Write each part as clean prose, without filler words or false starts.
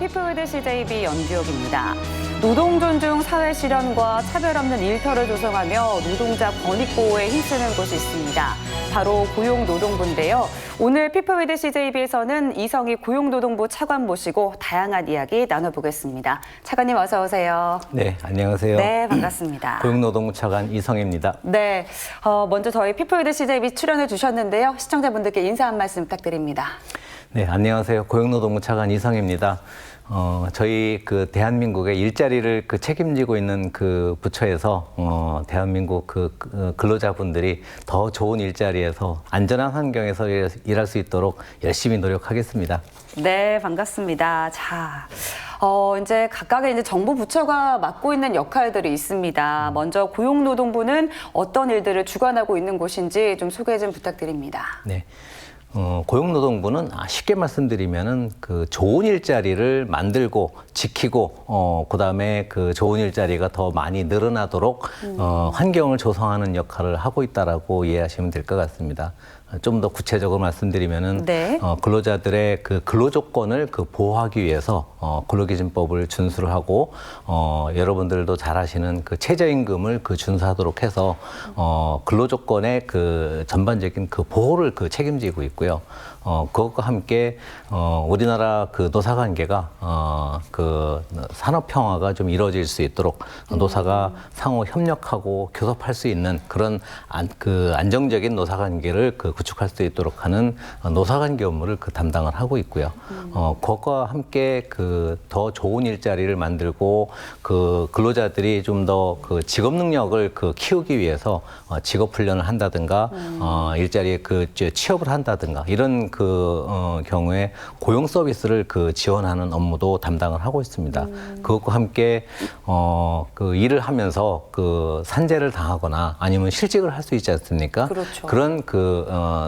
피플위드 CJB 연규혁입니다. 노동 존중 사회 실현과 차별 없는 일터를 조성하며 노동자 권익 보호에 힘쓰는 곳이 있습니다. 바로 고용노동부인데요. 오늘 피플위드 CJB에서는 이성희 고용노동부 차관 모시고 다양한 이야기 나눠보겠습니다. 차관님 어서 오세요. 네, 안녕하세요. 네, 반갑습니다. 고용노동부 차관 이성희입니다. 네, 먼저 저희 피플위드 CJB 출연해 주셨는데요. 시청자분들께 인사 한 말씀 부탁드립니다. 네, 안녕하세요. 고용노동부 차관 이성희입니다. 저희 대한민국의 일자리를 책임지고 있는 부처에서 대한민국 근로자분들이 더 좋은 일자리에서 안전한 환경에서 일할 수 있도록 열심히 노력하겠습니다. 네, 반갑습니다. 자, 이제 각각의 정부 부처가 맡고 있는 역할들이 있습니다. 먼저 고용노동부는 어떤 일들을 주관하고 있는 곳인지 좀 소개 좀 부탁드립니다. 네. 고용노동부는 쉽게 말씀드리면은 좋은 일자리를 만들고 지키고 그다음에 좋은 일자리가 더 많이 늘어나도록 환경을 조성하는 역할을 하고 있다라고 이해하시면 될 것 같습니다. 좀 더 구체적으로 말씀드리면은 네. 근로자들의 근로 조건을 보호하기 위해서 근로기준법을 준수를 하고 여러분들도 잘 아시는 최저임금을 준수하도록 해서 근로 조건의 전반적인 보호를 책임지고 있고요. 그것과 함께 우리나라 노사관계가 산업 평화가 좀 이루어질 수 있도록 노사가 상호 협력하고 교섭할 수 있는 그런 안정적인 노사관계를 구축할 수 있도록 하는 노사관계 업무를 담당을 하고 있고요. 그것과 함께 더 좋은 일자리를 만들고 근로자들이 좀 더 직업 능력을 키우기 위해서 직업 훈련을 한다든가 일자리에 취업을 한다든가 이런 경우에 고용 서비스를 지원하는 업무도 담당을 하고 있습니다. 그것과 함께 일을 하면서 산재를 당하거나 아니면 실직을 할 수 있지 않습니까? 그렇죠. 그런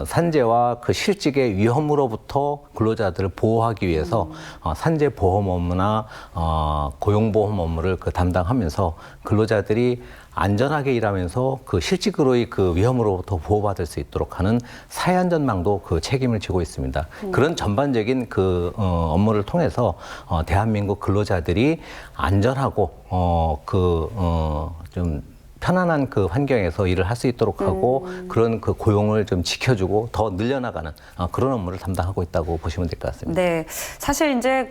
산재와 실직의 위험으로부터 근로자들을 보호하기 위해서 산재 보험 업무나 고용보험 업무를 담당하면서 근로자들이 안전하게 일하면서 실직으로의 위험으로부터 보호받을 수 있도록 하는 사회안전망도 책임을 지고 있습니다. 그런 전반적인 업무를 통해서 대한민국 근로자들이 안전하고 좀 편안한 환경에서 일을 할 수 있도록 하고 그런 고용을 좀 지켜주고 더 늘려나가는 그런 업무를 담당하고 있다고 보시면 될 것 같습니다. 네, 사실 이제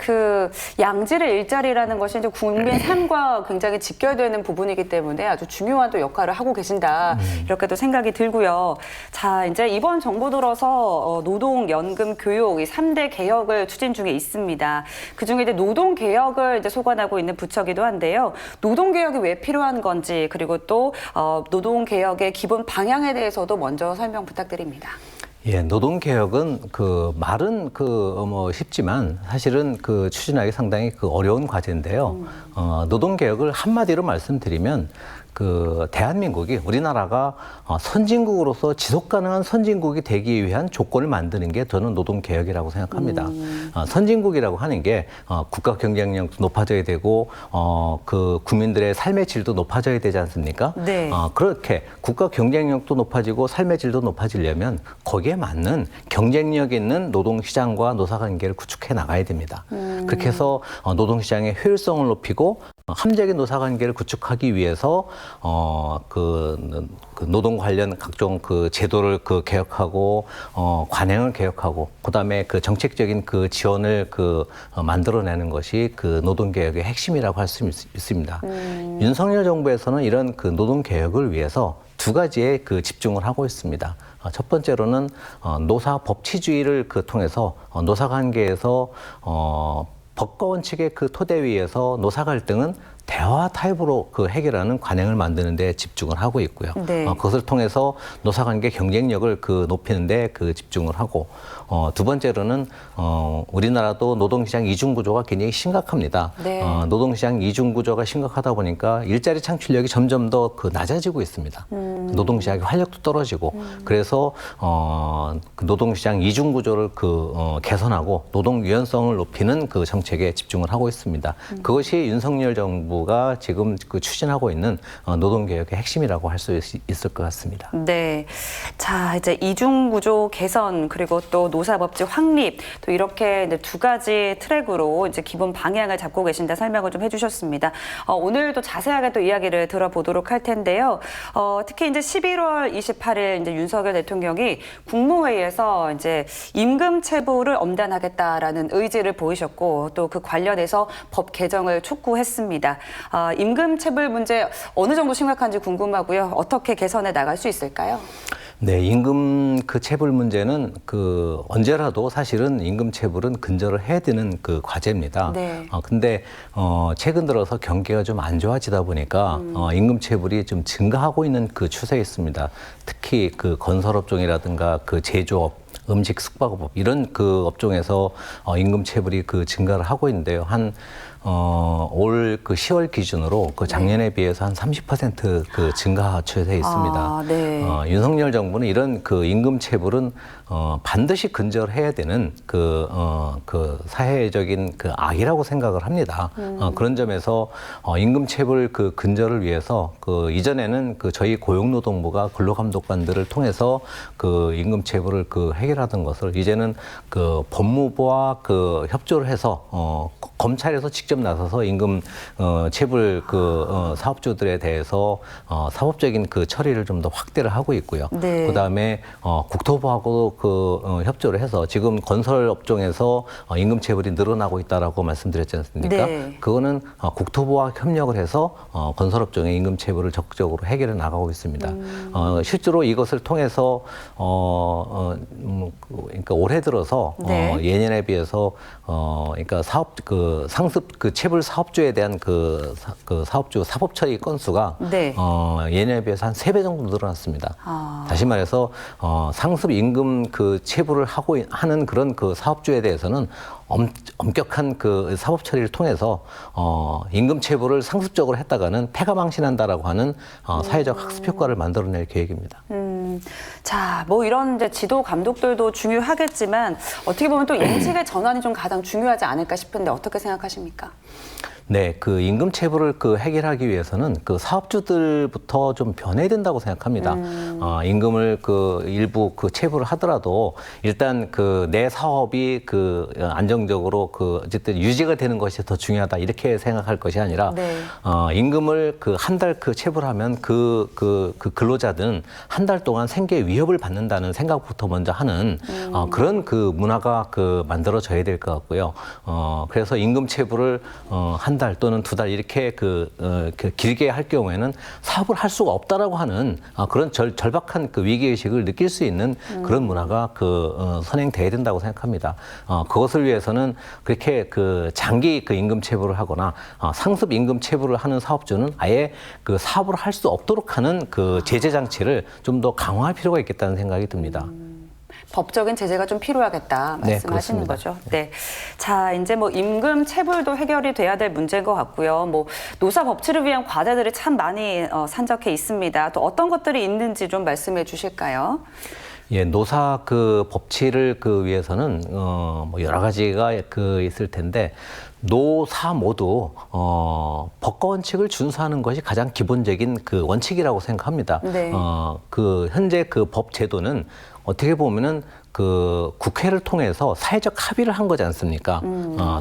양질의 일자리라는 것이 이제 국민 삶과 굉장히 직결되는 부분이기 때문에 아주 중요한 또 역할을 하고 계신다 이렇게도 생각이 들고요. 자, 이제 이번 정부 들어서 노동, 연금, 교육 이 3대 개혁을 추진 중에 있습니다. 그중에 이제 노동 개혁을 이제 소관하고 있는 부처기도 한데요. 노동 개혁이 왜 필요한 건지 그리고 또 노동개혁의 기본 방향에 대해서도 먼저 설명 부탁드립니다. 예, 노동개혁은 말은 쉽지만 사실은 추진하기 상당히 어려운 과제인데요. 노동개혁을 한마디로 말씀드리면 대한민국이 우리나라가 선진국으로서 지속가능한 선진국이 되기 위한 조건을 만드는 게 저는 노동개혁이라고 생각합니다. 선진국이라고 하는 게 국가 경쟁력도 높아져야 되고 국민들의 삶의 질도 높아져야 되지 않습니까? 네. 그렇게 국가 경쟁력도 높아지고 삶의 질도 높아지려면 거기에 맞는 경쟁력 있는 노동시장과 노사관계를 구축해 나가야 됩니다. 그렇게 해서 노동시장의 효율성을 높이고 합리적인 노사관계를 구축하기 위해서 노동 관련 각종 제도를 개혁하고 관행을 개혁하고 그다음에 정책적인 지원을 만들어내는 것이 노동개혁의 핵심이라고 할 수 있습니다. 윤석열 정부에서는 이런 노동 개혁을 위해서 두 가지에 집중을 하고 있습니다. 첫 번째로는 노사 법치주의를 통해서 노사관계에서 법과 원칙의 토대 위에서 노사 갈등은 대화 타입으로 해결하는 관행을 만드는 데 집중을 하고 있고요. 네. 그것을 통해서 노사관계 경쟁력을 높이는 데 집중을 하고 두 번째로는 우리나라도 노동시장 이중구조가 굉장히 심각합니다. 네. 노동시장 이중구조가 심각하다 보니까 일자리 창출력이 점점 더 낮아지고 있습니다. 노동시장의 활력도 떨어지고 그래서 노동시장 이중구조를 개선하고 노동 유연성을 높이는 정책에 집중을 하고 있습니다. 그것이 윤석열 정부 정부가 지금 그 추진하고 있는 노동개혁의 핵심이라고 할 수 있을 것 같습니다. 네. 자, 이제 이중구조 개선 그리고 또 노사법제 확립 또 이렇게 이제 두 가지 트랙으로 이제 기본 방향을 잡고 계신다 설명을 좀 해주셨습니다. 오늘도 자세하게 또 이야기를 들어보도록 할 텐데요. 특히 이제 11월 28일 이제 윤석열 대통령이 국무회의에서 이제 임금 체불을 엄단하겠다라는 의지를 보이셨고 또 그 관련해서 법 개정을 촉구했습니다. 임금 체불 문제 어느 정도 심각한지 궁금하고요. 어떻게 개선해 나갈 수 있을까요? 네, 임금 그 체불 문제는 그 언제라도 사실은 임금 체불은 근절을 해야 되는 그 과제입니다. 네. 근데 최근 들어서 경기가 좀 안 좋아지다 보니까 임금 체불이 좀 증가하고 있는 그 추세에 있습니다. 특히 그 건설업종이라든가 그 제조업, 음식 숙박업 이런 그 업종에서 임금 체불이 그 증가를 하고 있는데요. 올 그 10월 기준으로 그 작년에 비해서 한 30% 증가 추세에 있습니다. 네. 윤석열 정부는 이런 그 임금 체불은 반드시 근절해야 되는 그 사회적인 그 악이라고 생각을 합니다. 그런 점에서 임금 체불 그 근절을 위해서 그 이전에는 그 저희 고용노동부가 근로감독관들을 통해서 그 임금 체불을 그 해결하던 것을 이제는 그 법무부와 그 협조를 해서 검찰에서 직접 나서서 임금 체불 사업주들에 대해서 사법적인 그 처리를 좀 더 확대를 하고 있고요. 네. 그다음에 국토부하고 협조를 해서 지금 건설 업종에서 임금 체불이 늘어나고 있다라고 말씀드렸지 않습니까? 네. 그거는 국토부와 협력을 해서 건설 업종의 임금 체불을 적극적으로 해결해 나가고 있습니다. 실제로 이것을 통해서 그러니까 올해 들어서 네. 예년에 비해서 그러니까 상습 그 체불 사업주에 대한 그 사업주 사법 처리 건수가 네. 예년에 비해서 한 3배 정도 늘어났습니다. 다시 말해서 상습 임금 그 체불을 하는 그런 그 사업주에 대해서는 엄격한 그 사법 처리를 통해서 임금 체불을 상습적으로 했다가는 패가망신한다라고 하는 사회적 학습 효과를 만들어낼 계획입니다. 자, 뭐 이런 이제 지도 감독들도 중요하겠지만 어떻게 보면 또 인식의 전환이 좀 가장 중요하지 않을까 싶은데 어떻게 생각하십니까? 네, 그 임금 체불을 그 해결하기 위해서는 그 사업주들부터 좀 변해야 된다고 생각합니다. 임금을 그 일부 그 체불을 하더라도 일단 그 내 사업이 그 안정적으로 그 어쨌든 유지가 되는 것이 더 중요하다 이렇게 생각할 것이 아니라 네. 임금을 그 한 달 그 체불하면 그 근로자들은 한 달 동안 생계 위협을 받는다는 생각부터 먼저 하는 그런 그 문화가 그 만들어져야 될 것 같고요. 그래서 임금 체불을 한 달 또는 2달 이렇게 길게 할 경우에는 사업을 할 수가 없다라고 하는 그런 절박한 그 위기의식을 느낄 수 있는 그런 문화가 선행돼야 된다고 생각합니다. 그것을 위해서는 그렇게 그 장기 그 임금 체불을 하거나 상습 임금 체불을 하는 사업주는 아예 그 사업을 할 수 없도록 하는 그 제재 장치를 좀 더 강화할 필요가 있겠다는 생각이 듭니다. 법적인 제재가 좀 필요하겠다 말씀하시는 네, 거죠. 네. 자, 이제 뭐 임금 체불도 해결이 돼야 될 문제인 것 같고요. 뭐 노사 법치를 위한 과제들이 참 많이 산적해 있습니다. 또 어떤 것들이 있는지 좀 말씀해 주실까요? 예, 노사 그 법치를 그 위해서는 뭐 여러 가지가 그 있을 텐데 노사 모두 법과 원칙을 준수하는 것이 가장 기본적인 그 원칙이라고 생각합니다. 네. 그 현재 그 법 제도는 어떻게 보면은 그 국회를 통해서 사회적 합의를 한 거지 않습니까?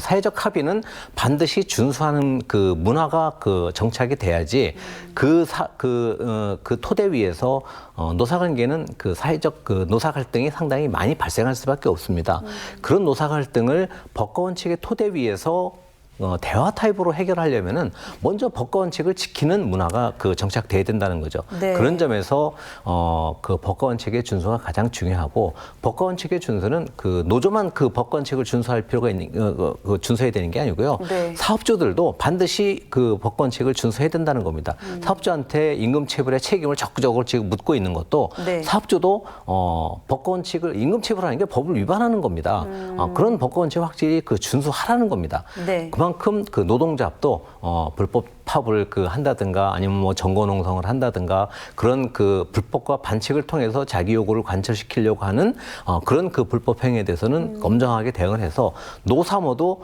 사회적 합의는 반드시 준수하는 그 문화가 그 정착이 돼야지 그 토대 위에서 노사관계는 그 사회적 그 노사 갈등이 상당히 많이 발생할 수밖에 없습니다. 그런 노사 갈등을 법과 원칙의 토대 위에서 대화 타입으로 해결하려면은 먼저 법과 원칙을 지키는 문화가 그 정착돼야 된다는 거죠. 네. 그런 점에서 그 법과 원칙의 준수가 가장 중요하고 법과 원칙의 준수는 그 노조만 그 법과 원칙을 준수할 필요가 있는 준수해야 되는 게 아니고요. 네. 사업주들도 반드시 그 법과 원칙을 준수해야 된다는 겁니다. 사업주한테 임금 체불의 책임을 적극적으로 지금 묻고 있는 것도 네. 사업주도 법과 원칙을 임금 체불하는 게 법을 위반하는 겁니다. 그런 법과 원칙 확실히 그 준수하라는 겁니다. 네. 그만큼 그 노동조합도 불법 팝을 한다든가 아니면 뭐 정거농성을 한다든가 그런 불법과 반칙을 통해서 자기 요구를 관철시키려고 하는 그런 불법 행위에 대해서는 엄정하게 대응을 해서 노사모도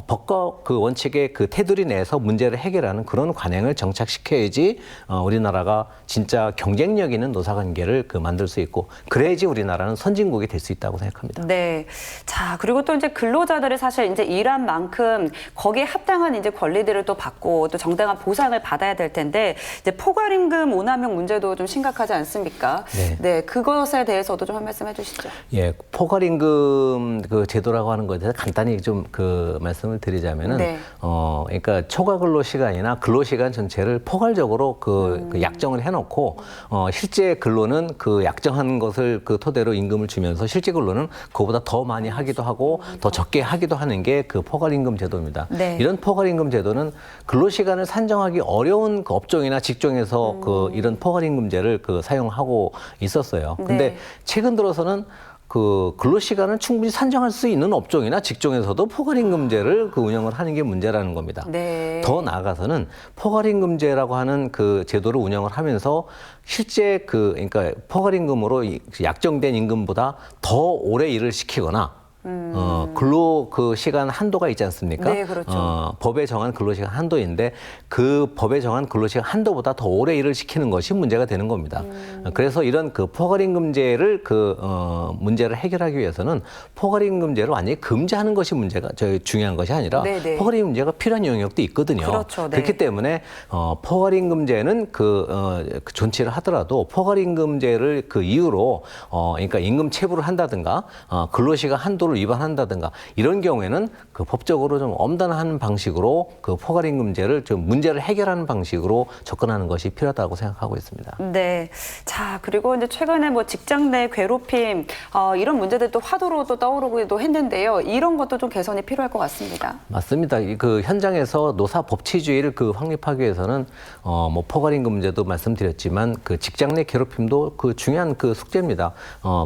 법과 원칙의 테두리 내에서 문제를 해결하는 그런 관행을 정착시켜야지 우리나라가 진짜 경쟁력 있는 노사관계를 만들 수 있고 그래야지 우리나라는 선진국이 될 수 있다고 생각합니다. 네. 자, 그리고 또 이제 근로자들이 사실 이제 일한 만큼 거기에 합당한 이제 권리들을 또 받고 또 정당한 보상을 받아야 될 텐데 이제 포괄임금 오남용 문제도 좀 심각하지 않습니까? 네. 네, 그것에 대해서도 좀 한 말씀 해주시죠. 예, 포괄임금 제도라고 하는 것에 대해서 간단히 좀 말씀을 드리자면은 네. 그러니까 초과 근로 시간이나 근로 시간 전체를 포괄적으로 약정을 해놓고 실제 근로는 약정한 것을 토대로 임금을 주면서 실제 근로는 그보다 더 많이 하기도 하고 더 적게 하기도 하는 게 포괄임금 제도입니다. 네. 이런 포괄임금 제도는 근로시간을 산정하기 어려운 업종이나 직종에서 이런 포괄임금제를 사용하고 있었어요. 근데 네. 최근 들어서는 근로시간을 충분히 산정할 수 있는 업종이나 직종에서도 포괄임금제를 운영을 하는 게 문제라는 겁니다. 네. 더 나아가서는 포괄임금제라고 하는 제도를 운영을 하면서 실제 그러니까 포괄임금으로 약정된 임금보다 더 오래 일을 시키거나 근로 시간 한도가 있지 않습니까? 네, 그렇죠. 법에 정한 근로시간 한도인데 그 법에 정한 근로시간 한도보다 더 오래 일을 시키는 것이 문제가 되는 겁니다. 그래서 이런 포괄임금제를 문제를 해결하기 위해서는 포괄임금제를 완전히 금지하는 것이 중요한 것이 아니라 네네. 포괄임금제가 필요한 영역도 있거든요. 그렇죠. 네. 그렇기 때문에 포괄임금제는 존치를 하더라도 포괄임금제를 이유로 그러니까 임금 체불을 한다든가 근로시간 한도를 위반한다든가 이런 경우에는 법적으로 좀 엄단한 방식으로 포괄임금제를 좀 문제를 해결하는 방식으로 접근하는 것이 필요하다고 생각하고 있습니다. 네. 자, 그리고 이제 최근에 뭐 직장 내 괴롭힘, 이런 문제들도 화두로 또 떠오르기도 했는데요. 이런 것도 좀 개선이 필요할 것 같습니다. 맞습니다. 현장에서 노사 법치주의를 확립하기 위해서는 뭐 포괄임금 문제도 말씀드렸지만 직장 내 괴롭힘도 중요한 숙제입니다.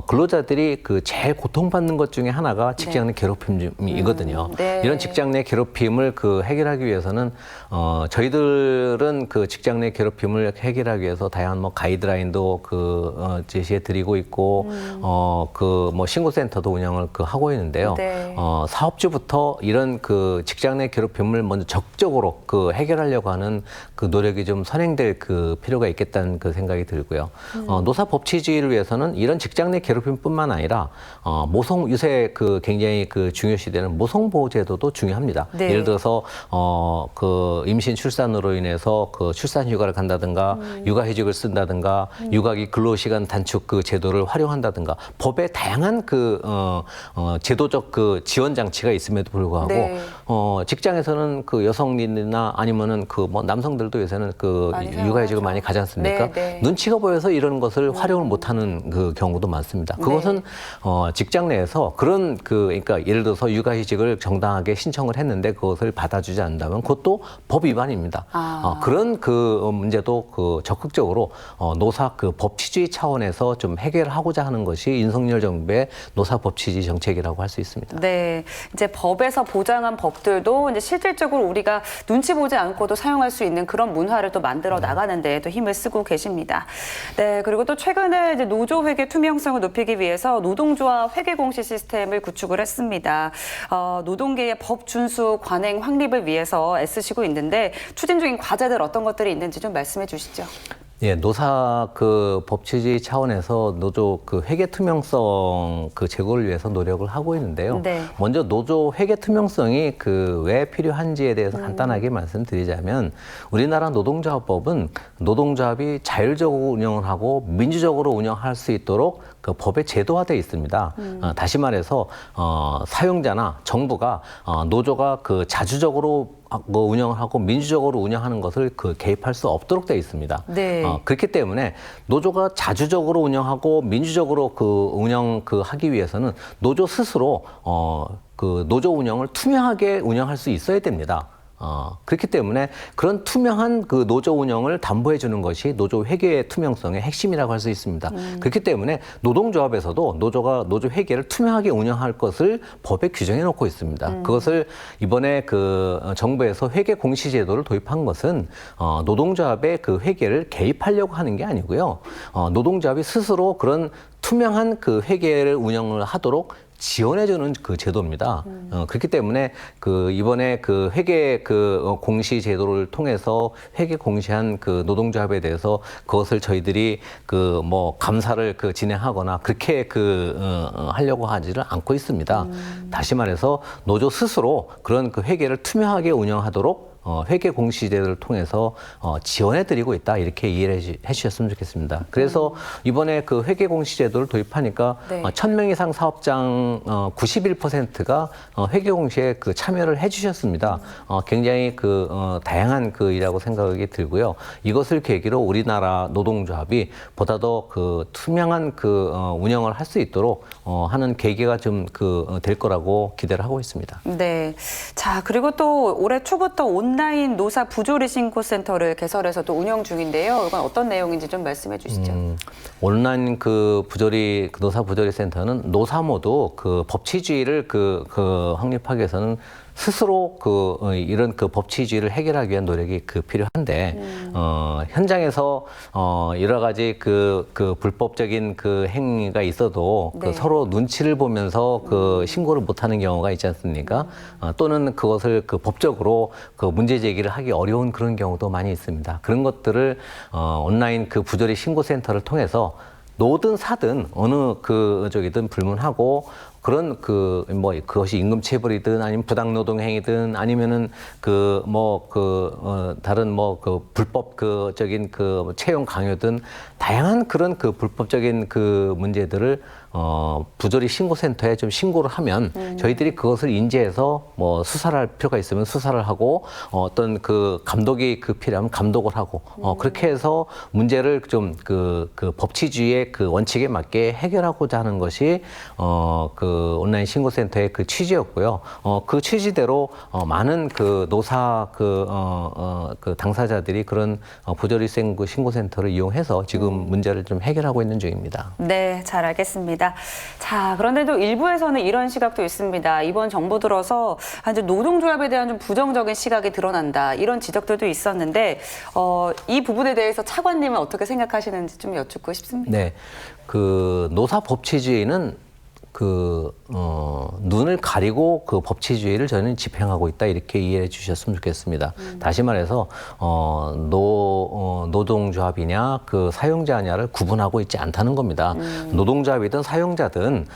근로자들이 제일 고통받는 것 중에 하나가 직장 내 괴롭힘이거든요. 네. 이런 직장 내 괴롭힘을 해결하기 위해서는 저희들은 직장 내 괴롭힘을 해결하기 위해서 다양한 뭐 가이드라인도 제시해 드리고 있고 뭐 신고센터도 운영을 하고 있는데요. 네. 사업주부터 이런 직장 내 괴롭힘을 먼저 적극적으로 해결하려고 하는 노력이 좀 선행될 필요가 있겠다는 생각이 들고요. 노사 법치주의를 위해서는 이런 직장 내 괴롭힘뿐만 아니라 모성 요새 굉장히 중요시되는 모성보호제도도 중요합니다. 네. 예를 들어서 임신 출산으로 인해서 출산 휴가를 간다든가 육아휴직을 쓴다든가 육아기 근로시간 단축 제도를 활용한다든가 법에 다양한 제도적 지원 장치가 있음에도 불구하고 네. 직장에서는 여성이나 아니면은 뭐 남성들도 요새는 많이 육아휴직을 사용하죠. 많이 가지 않습니까? 네, 네. 눈치가 보여서 이런 것을 활용을 못하는 경우도 많습니다. 그것은 직장 내에서 그런 그러니까 예를 들어서 육아휴직을 정당하게 신청을 했는데 그것을 받아주지 않는다면 그것도 법 위반입니다. 그런 문제도 적극적으로 노사 법치주의 차원에서 좀 해결하고자 하는 것이 윤석열 정부의 노사 법치주의 정책이라고 할 수 있습니다. 네, 이제 법에서 보장한 법들도 이제 실질적으로 우리가 눈치 보지 않고도 사용할 수 있는 그런 문화를 또 만들어 나가는데 또 힘을 쓰고 계십니다. 네, 그리고 또 최근에 이제 노조 회계 투명성을 높이기 위해서 노동조합 회계 공시 시스템을 구축을 했습니다. 노동계의 법 준수 관행 확립을 위해서 애쓰시고 있는데 추진 중인 과제들 어떤 것들이 있는지 좀 말씀해 주시죠. 예, 노사 법치주의 차원에서 노조 회계 투명성 제고를 위해서 노력을 하고 있는데요. 네. 먼저 노조 회계 투명성이 왜 필요한지에 대해서 간단하게 말씀드리자면 우리나라 노동조합법은 노동조합이 자율적으로 운영을 하고 민주적으로 운영할 수 있도록 법에 제도화되어 있습니다. 다시 말해서 사용자나 정부가 노조가 자주적으로 운영을 하고 민주적으로 운영하는 것을 개입할 수 없도록 되어 있습니다. 네. 그렇기 때문에 노조가 자주적으로 운영하고 민주적으로 하기 위해서는 노조 스스로 노조 운영을 투명하게 운영할 수 있어야 됩니다. 그렇기 때문에 그런 투명한 그 노조 운영을 담보해 주는 것이 노조 회계의 투명성의 핵심이라고 할 수 있습니다. 그렇기 때문에 노동조합에서도 노조가 노조 회계를 투명하게 운영할 것을 법에 규정해 놓고 있습니다. 그것을 이번에 그 정부에서 회계 공시 제도를 도입한 것은 노동조합의 그 회계를 개입하려고 하는 게 아니고요. 노동조합이 스스로 그런 투명한 그 회계를 운영을 하도록 지원해주는 그 제도입니다. 그렇기 때문에 그 이번에 그 회계 그 공시 제도를 통해서 회계 공시한 그 노동조합에 대해서 그것을 저희들이 그 뭐 감사를 그 진행하거나 그렇게 그 하려고 하지를 않고 있습니다. 다시 말해서 노조 스스로 그런 그 회계를 투명하게 운영하도록 회계 공시제도를 통해서 지원해드리고 있다 이렇게 이해를 해주셨으면 좋겠습니다. 그래서 이번에 그 회계 공시제도를 도입하니까 네. 1,000명 이상 사업장 91%가 회계 공시에 그 참여를 해주셨습니다. 굉장히 그 다양한 그 일이라고 생각이 들고요. 이것을 계기로 우리나라 노동조합이 보다 더 그 투명한 그 운영을 할 수 있도록 하는 계기가 좀 그 될 거라고 기대를 하고 있습니다. 네. 자, 그리고 또 올해 초부터 온라인 노사 부조리 신고센터를 개설해서 또 운영 중인데요. 이건 어떤 내용인지 좀 말씀해 주시죠. 온라인 그 부조리 그 노사 부조리 센터는 노사모도 그 법치주의를 그 확립하기 위해서는 스스로 이런 그 법치주의를 해결하기 위한 노력이 필요한데 현장에서 여러 가지 그 불법적인 그 행위가 있어도 네. 서로 눈치를 보면서 신고를 못하는 경우가 있지 않습니까? 또는 그것을 법적으로 문제 제기를 하기 어려운 그런 경우도 많이 있습니다. 그런 것들을 온라인 그 부조리 신고센터를 통해서 노든 사든 어느 쪽이든 불문하고 그런 그것이 임금체불이든 아니면 부당노동행위든 아니면은 다른 불법 적인 채용 강요든 다양한 그런 불법적인 문제들을 부조리 신고센터에 좀 신고를 하면 저희들이 그것을 인지해서 수사를 할 필요가 있으면 수사를 하고 어떤 감독이 필요하면 감독을 하고 그렇게 해서 문제를 좀 법치주의의 원칙에 맞게 해결하고자 하는 것이 온라인 신고센터의 취지였고요. 그 취지대로 많은 노사 당사자들이 그런 부조리 신고센터를 이용해서 지금 문제를 좀 해결하고 있는 중입니다. 네, 잘 알겠습니다. 자, 그런데도 일부에서는 이런 시각도 있습니다. 이번 정부 들어서 이제 노동조합에 대한 좀 부정적인 시각이 드러난다. 이런 지적들도 있었는데 이 부분에 대해서 차관님은 어떻게 생각하시는지 좀 여쭙고 싶습니다. 네, 노사 법치주의는 눈을 가리고 법치주의를 저는 집행하고 있다 이렇게 이해해 주셨으면 좋겠습니다. 다시 말해서 노동조합이냐 사용자냐를 구분하고 있지 않다는 겁니다. 노동조합이든 사용자든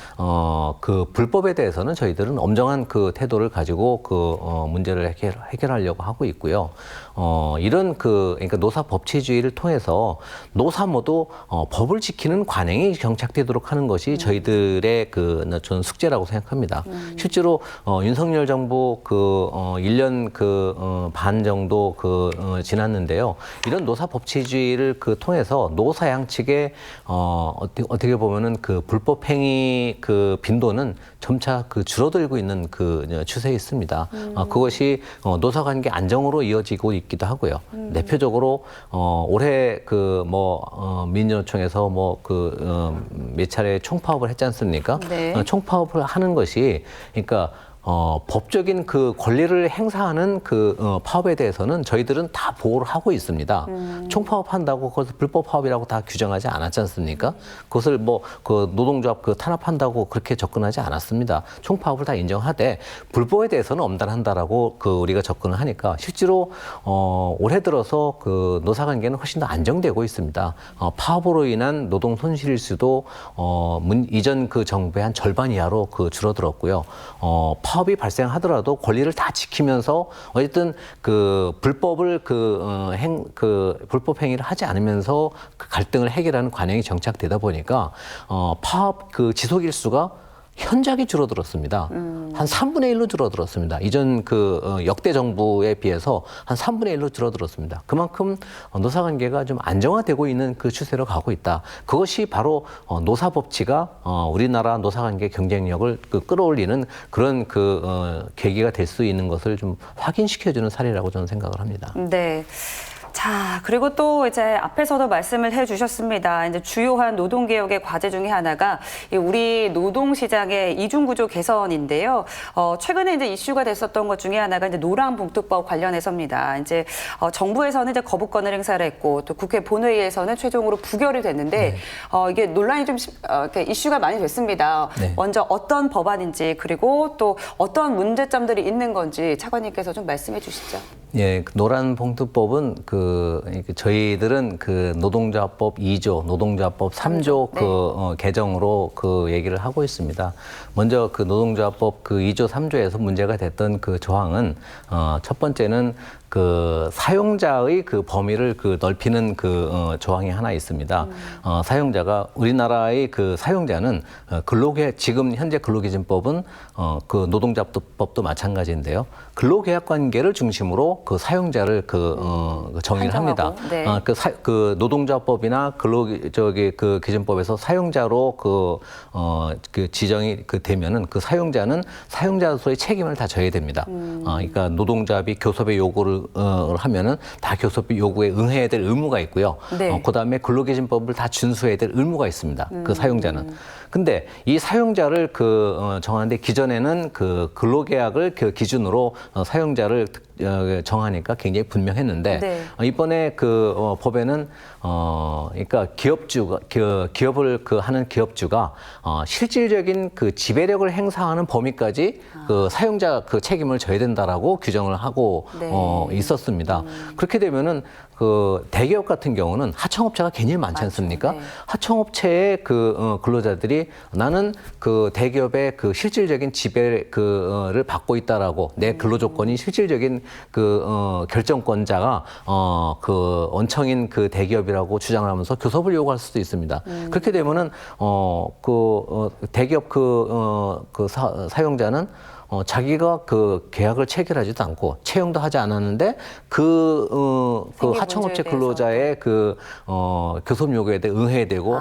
불법에 대해서는 저희들은 엄정한 태도를 가지고 문제를 해결하려고 하고 있고요. 이런 그러니까 노사 법치주의를 통해서 노사모도 법을 지키는 관행이 정착되도록 하는 것이 저희들의 저는 숙제라고 생각합니다. 실제로 윤석열 정부 1년 반 정도 지났는데요. 이런 노사 법치주의를 통해서 노사 양측의 어떻게 보면은 불법 행위 빈도는 점차 줄어들고 있는 추세에 있습니다. 그것이 노사 관계 안정으로 이어지고 있기도 하고요. 대표적으로 올해 민주노총에서 몇 차례 총파업을 했지 않습니까? 네. 총파업을 하는 것이 그러니까 법적인 권리를 행사하는 파업에 대해서는 저희들은 다 보호를 하고 있습니다. 총파업 한다고 그것을 불법 파업이라고 다 규정하지 않았지 않습니까? 그것을 노동조합 탄압한다고 그렇게 접근하지 않았습니다. 총파업을 다 인정하되 불법에 대해서는 엄단한다라고 우리가 접근을 하니까 실제로 올해 들어서 노사관계는 훨씬 더 안정되고 있습니다. 파업으로 인한 노동 손실일 수도 이전 정부의 한 절반 이하로 줄어들었고요. 파업이 발생하더라도 권리를 다 지키면서 어쨌든 불법을 불법 행위를 하지 않으면서 갈등을 해결하는 관행이 정착되다 보니까 파업 지속 일수가 현저하게 줄어들었습니다. 한 3분의 1로 줄어들었습니다. 이전 역대 정부에 비해서 한 3분의 1로 줄어들었습니다. 그만큼 노사관계가 좀 안정화되고 있는 그 추세로 가고 있다. 그것이 바로 노사법치가 우리나라 노사관계 경쟁력을 끌어올리는 그런 계기가 될 수 있는 것을 좀 확인시켜주는 사례라고 저는 생각을 합니다. 네. 자, 그리고 또 이제 앞에서도 말씀을 해주셨습니다. 이제 주요한 노동개혁의 과제 중에 하나가 우리 노동시장의 이중구조 개선인데요. 최근에 이제 이슈가 됐었던 것 중에 하나가 이제 노란봉투법 관련해서입니다. 이제 정부에서는 이제 거부권을 행사를 했고 또 국회 본회의에서는 최종으로 부결이 됐는데 이게 논란이 좀 이렇게 이슈가 많이 됐습니다. 네. 먼저 어떤 법안인지 그리고 또 어떤 문제점들이 있는 건지 차관님께서 좀 말씀해 주시죠. 예, 노란봉투법은 저희들은 노동조합법 2조, 노동조합법 3조 개정으로 얘기를 하고 있습니다. 먼저 노동조합법 2조, 3조에서 문제가 됐던 조항은 첫 번째는 사용자의 범위를 넓히는 조항이 하나 있습니다. 우리나라의 사용자는 지금 현재 근로기준법은 노동조합법도 마찬가지인데요. 근로계약 관계를 중심으로 사용자를 정의를 합니다. 네. 노동조합법이나 기준법에서 사용자로 지정이 되면은 사용자는 사용자로서의 책임을 다 져야 됩니다. 그러니까 노동조합이 교섭의 요구를 하면은 다 교섭 요구에 응해야 될 의무가 있고요. 네. 그다음에 근로기준법을 다 준수해야 될 의무가 있습니다. 사용자는. 근데 이 사용자를 정하는데 기존에는 근로계약을 기준으로 사용자를 정하니까 굉장히 분명했는데 네. 이번에 법에는 그러니까 기업을 하는 기업주가 실질적인 지배력을 행사하는 범위까지 사용자 책임을 져야 된다라고 규정을 하고 네. 있었습니다. 그렇게 되면은 대기업 같은 경우는 하청업체가 굉장히 많지 않습니까? 네. 하청업체의 근로자들이 나는 대기업의 실질적인 지배를 받고 있다라고 내 근로조건이 실질적인 결정권자가 원청인 대기업이라고 주장을 하면서 교섭을 요구할 수도 있습니다. 그렇게 되면은 대기업 사용자는 자기가 계약을 체결하지도 않고 채용도 하지 않았는데 하청업체 근로자의 교섭 요구에 대해 응해야 되고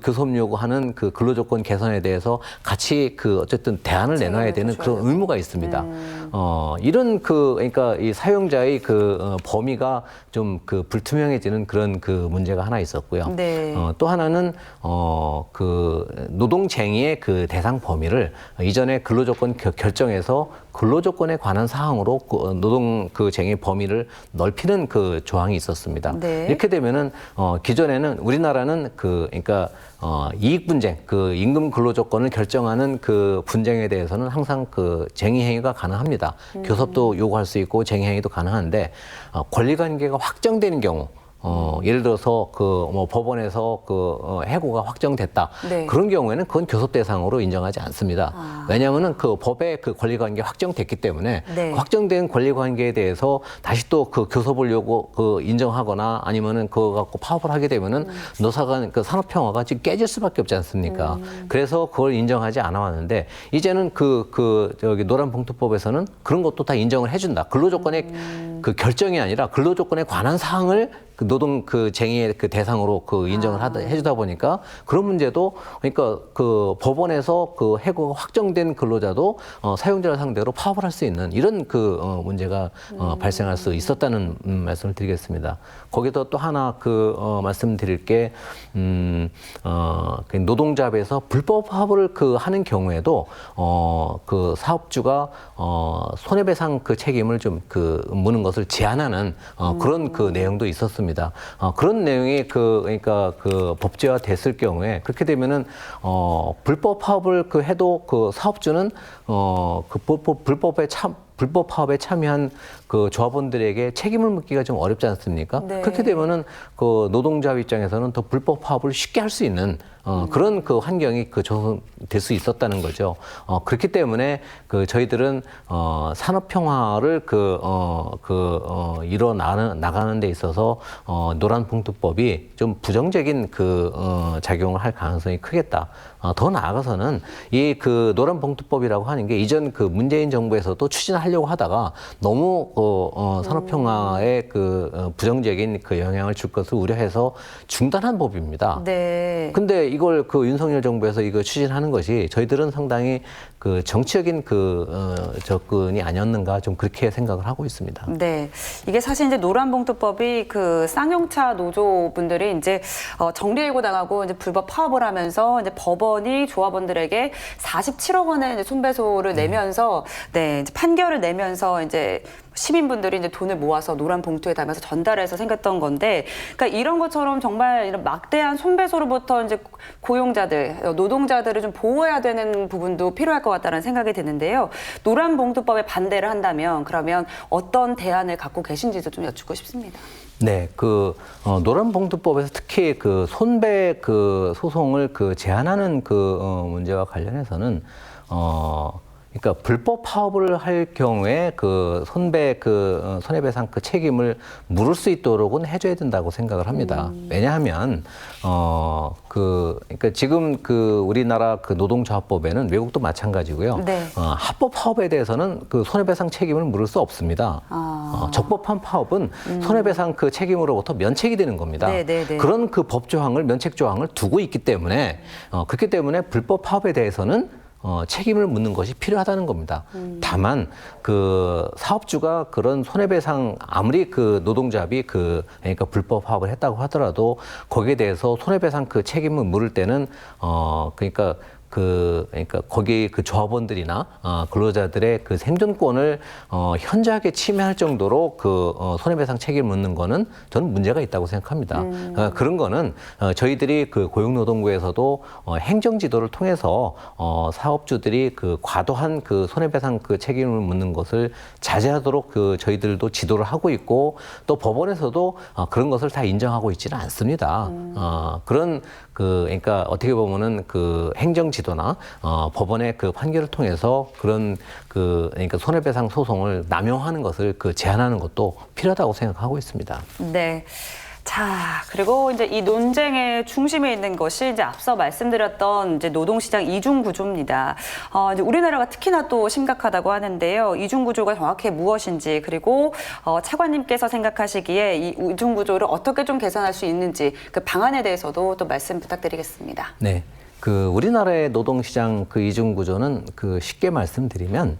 교섭 요구하는 근로조건 개선에 대해서 같이 어쨌든 대안을 내놔야 되는 그런 의무가 있습니다. 이런 그러니까 이 사용자의 범위가 좀 불투명해지는 그런 문제가 하나 있었고요. 네. 또 하나는 노동쟁의의 대상 범위를 이전에 근로조건 결정에서 근로조건에 관한 사항으로 노동쟁의 범위를 넓히는 조항이 있었습니다. 네. 이렇게 되면은 기존에는 우리나라는 그러니까 이익 분쟁, 임금 근로조건을 결정하는 분쟁에 대해서는 항상 쟁의 행위가 가능합니다. 교섭도 요구할 수 있고 쟁의 행위도 가능한데 권리관계가 확정되는 경우. 예를 들어서 법원에서 해고가 확정됐다. 네. 그런 경우에는 그건 교섭 대상으로 인정하지 않습니다. 왜냐하면은 법에 권리관계 확정됐기 때문에 네. 확정된 권리관계에 대해서 다시 또 교섭을 인정하거나 아니면은 그거 갖고 파업을 하게 되면은 노사간 산업평화가 지금 깨질 수밖에 없지 않습니까? 그래서 그걸 인정하지 않아 왔는데 이제는 노란봉투법에서는 그런 것도 다 인정을 해준다. 근로조건의 결정이 아니라 근로조건에 관한 사항을 노동 쟁의의 대상으로 인정을 해주다 보니까 그런 문제도 그러니까 법원에서 해고가 확정된 근로자도 사용자를 상대로 파업을 할 수 있는 이런 문제가 발생할 수 있었다는 말씀을 드리겠습니다. 거기서 또 하나 말씀드릴 게 노동조합에서 불법 파업을 하는 경우에도 사업주가 손해배상 책임을 좀 묻는 것을 제한하는 그런 내용도 있었습니다. 그런 내용이 그러니까 법제화 됐을 경우에 그렇게 되면은 불법 파업을 해도 사업주는 불법 파업에 참여한 그 조합원들에게 책임을 묻기가 좀 어렵지 않습니까? 네. 그렇게 되면은 그 노동자 입장에서는 더 불법 파업을 쉽게 할 수 있는 그런 그 환경이 그 조성될 수 있었다는 거죠. 그렇기 때문에 그 저희들은 산업 평화를 이뤄 나가는 데 있어서 노란봉투법이 좀 부정적인 작용을 할 가능성이 크겠다. 더 나아가서는 이 그 노란봉투법이라고 하는 게 이전 그 문재인 정부에서도 추진하려고 하다가 너무 산업 평화에 부정적인 영향을 줄 것을 우려해서 중단한 법입니다. 네. 근데 이걸 윤석열 정부에서 이거 추진하는 것이 저희들은 상당히 정치적인 접근이 아니었는가 좀 그렇게 생각을 하고 있습니다. 네. 이게 사실 이제 노란봉투법이 쌍용차 노조분들이 이제 정리해고 당하고 이제 불법 파업을 하면서 이제 법원이 조합원들에게 47억 원의 이제 손배소를 내면서 이제 판결을 내면서 이제 시민분들이 이제 돈을 모아서 노란 봉투에 담아서 전달해서 생겼던 건데, 그러니까 이런 것처럼 정말 이런 막대한 손배소로부터 이제 고용자들, 노동자들을 좀 보호해야 되는 부분도 필요할 것 같다는 생각이 드는데요. 노란 봉투법에 반대를 한다면 그러면 어떤 대안을 갖고 계신지도 좀 여쭙고 싶습니다. 네, 노란봉투법에서 특히 손배 소송을 제한하는 문제와 관련해서는 그러니까 불법 파업을 할 경우에 손해배상 책임을 물을 수 있도록은 해줘야 된다고 생각을 합니다. 왜냐하면 그러니까 지금 우리나라 노동조합법에는 외국도 마찬가지고요. 네. 합법 파업에 대해서는 손해배상 책임을 물을 수 없습니다. 적법한 파업은 손해배상 책임으로부터 면책이 되는 겁니다. 네. 그런 법 조항을 면책 조항을 두고 있기 때문에 그렇기 때문에 불법 파업에 대해서는 책임을 묻는 것이 필요하다는 겁니다. 다만 사업주가 그런 손해배상 아무리 노동조합이 그러니까 불법 파업을 했다고 하더라도 거기에 대해서 손해배상 책임을 물을 때는 그러니까 거기 조합원들이나 근로자들의 생존권을 현저하게 침해할 정도로 손해배상 책임을 묻는 거는 저는 문제가 있다고 생각합니다. 그런 거는 저희들이 고용노동부에서도 행정지도를 통해서 사업주들이 과도한 손해배상 책임을 묻는 것을 자제하도록 저희들도 지도를 하고 있고, 또 법원에서도 그런 것을 다 인정하고 있지는 않습니다. 그러니까 어떻게 보면은 행정지도나 법원의 판결을 통해서 그런 그러니까 손해배상 소송을 남용하는 것을 제한하는 것도 필요하다고 생각하고 있습니다. 네. 자, 그리고 이제 이 논쟁의 중심에 있는 것이 이제 앞서 말씀드렸던 이제 노동시장 이중 구조입니다. 이제 우리나라가 특히나 또 심각하다고 하는데요. 이중 구조가 정확히 무엇인지, 그리고 차관님께서 생각하시기에 이 이중 구조를 어떻게 좀 개선할 수 있는지 방안에 대해서도 또 말씀 부탁드리겠습니다. 네. 우리나라의 노동시장 이중 구조는 쉽게 말씀드리면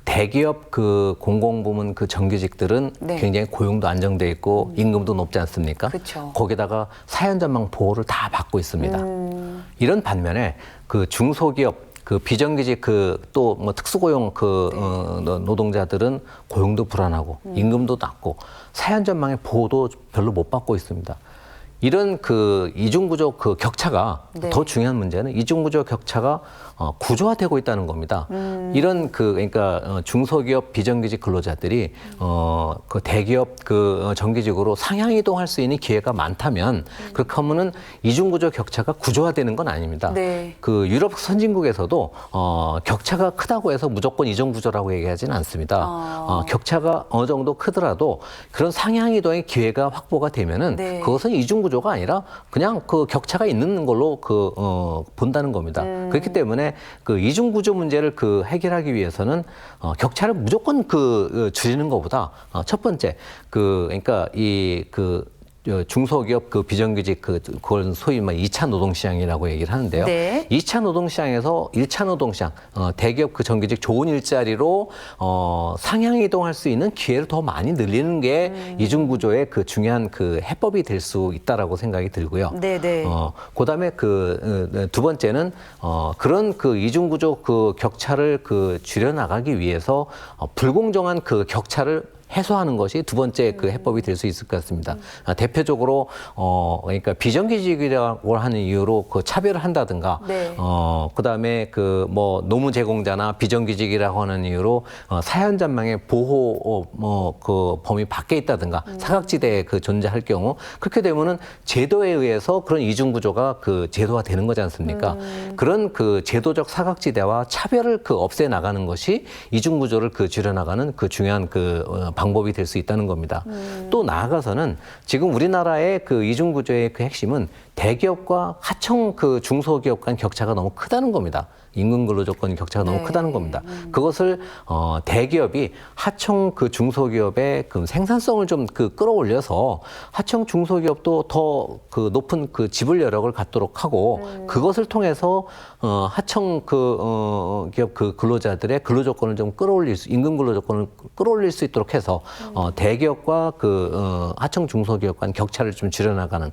대기업 공공부문 정규직들은 네. 굉장히 고용도 안정돼 있고 임금도 높지 않습니까? 그쵸. 거기다가 사연전망 보호를 다 받고 있습니다. 이런 반면에 중소기업 비정규직 또 특수고용 노동자들은 고용도 불안하고 임금도 낮고 사연전망의 보호도 별로 못 받고 있습니다. 이런 이중구조 격차가 네. 더 중요한 문제는 이중구조 격차가 구조화되고 있다는 겁니다. 이런 그러니까 중소기업 비정규직 근로자들이 대기업 정규직으로 상향 이동할 수 있는 기회가 많다면 그렇게 하면은 이중구조 격차가 구조화되는 건 아닙니다. 네. 유럽 선진국에서도 격차가 크다고 해서 무조건 이중구조라고 얘기하지는 않습니다. 격차가 어느 정도 크더라도 그런 상향 이동의 기회가 확보가 되면은 네. 그것은 이중구조가 아니라 그냥 격차가 있는 걸로 본다는 겁니다. 그렇기 때문에 이중구조 문제를 해결하기 위해서는 격차를 무조건 줄이는 것보다 첫 번째 그러니까 중소기업 비정규직 그걸 소위 2차 노동시장이라고 얘기를 하는데요. 네. 2차 노동시장에서 1차 노동시장 대기업 정규직 좋은 일자리로 상향 이동할 수 있는 기회를 더 많이 늘리는 게 이중구조의 중요한 해법이 될 수 있다라고 생각이 들고요. 네네. 그다음에 두 번째는 그런 이중구조 격차를 줄여나가기 위해서 불공정한 격차를 해소하는 것이 두 번째 그 해법이 될 수 있을 것 같습니다. 대표적으로 그러니까 비정규직이라고 하는 이유로 그 차별을 한다든가, 네. 그다음에 그 뭐 노무 제공자나 비정규직이라고 하는 이유로 사연자망의 보호 그 범위 밖에 있다든가 사각지대에 그 존재할 경우, 그렇게 되면은 제도에 의해서 그런 이중 구조가 그 제도화 되는 거지 않습니까? 그런 그 제도적 사각지대와 차별을 그 없애 나가는 것이 이중 구조를 그 줄여나가는 그 중요한 그 방법이 될 수 있다는 겁니다. 또 나아가서는 지금 우리나라의 그 이중 구조의 그 핵심은 대기업과 하청 그 중소기업 간 격차가 너무 크다는 겁니다. 임금 근로 조건 격차가 너무 크다는 겁니다. 그것을 대기업이 하청 그 중소기업의 그 생산성을 좀 그 끌어올려서 하청 중소기업도 더 그 높은 그 지불 여력을 갖도록 하고, 그것을 통해서 하청 그 기업 그 근로자들의 근로 조건을 좀 끌어올릴 수, 임금 근로 조건을 끌어올릴 수 있도록 해서 대기업과 그 하청 중소기업 간 격차를 좀 줄여나가는,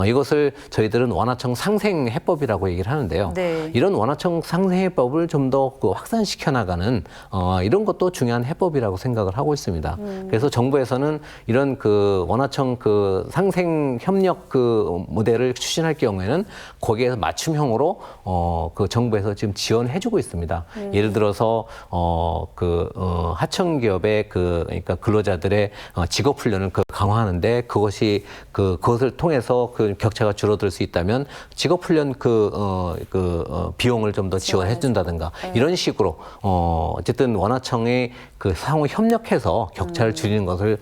이것을 저희들은 원하청 상생 해법이라고 얘기를 하는데요. 네. 이런 원하청 상생 해법을 좀 더 그 확산시켜 나가는 이런 것도 중요한 해법이라고 생각을 하고 있습니다. 그래서 정부에서는 이런 그 원하청 그 상생 협력 그 모델을 추진할 경우에는 거기에서 맞춤형으로 그 정부에서 지금 지원해주고 있습니다. 예를 들어서 하청 기업의 그러니까 근로자들의 직업 훈련을 그 강화하는데, 그것을 통해서 그 격차가 줄어들 수 있다면 직업 훈련 비용을 좀 더 지원해 준다든가, 이런 식으로 어쨌든 원하청이 그 상호 협력해서 격차를 줄이는 것을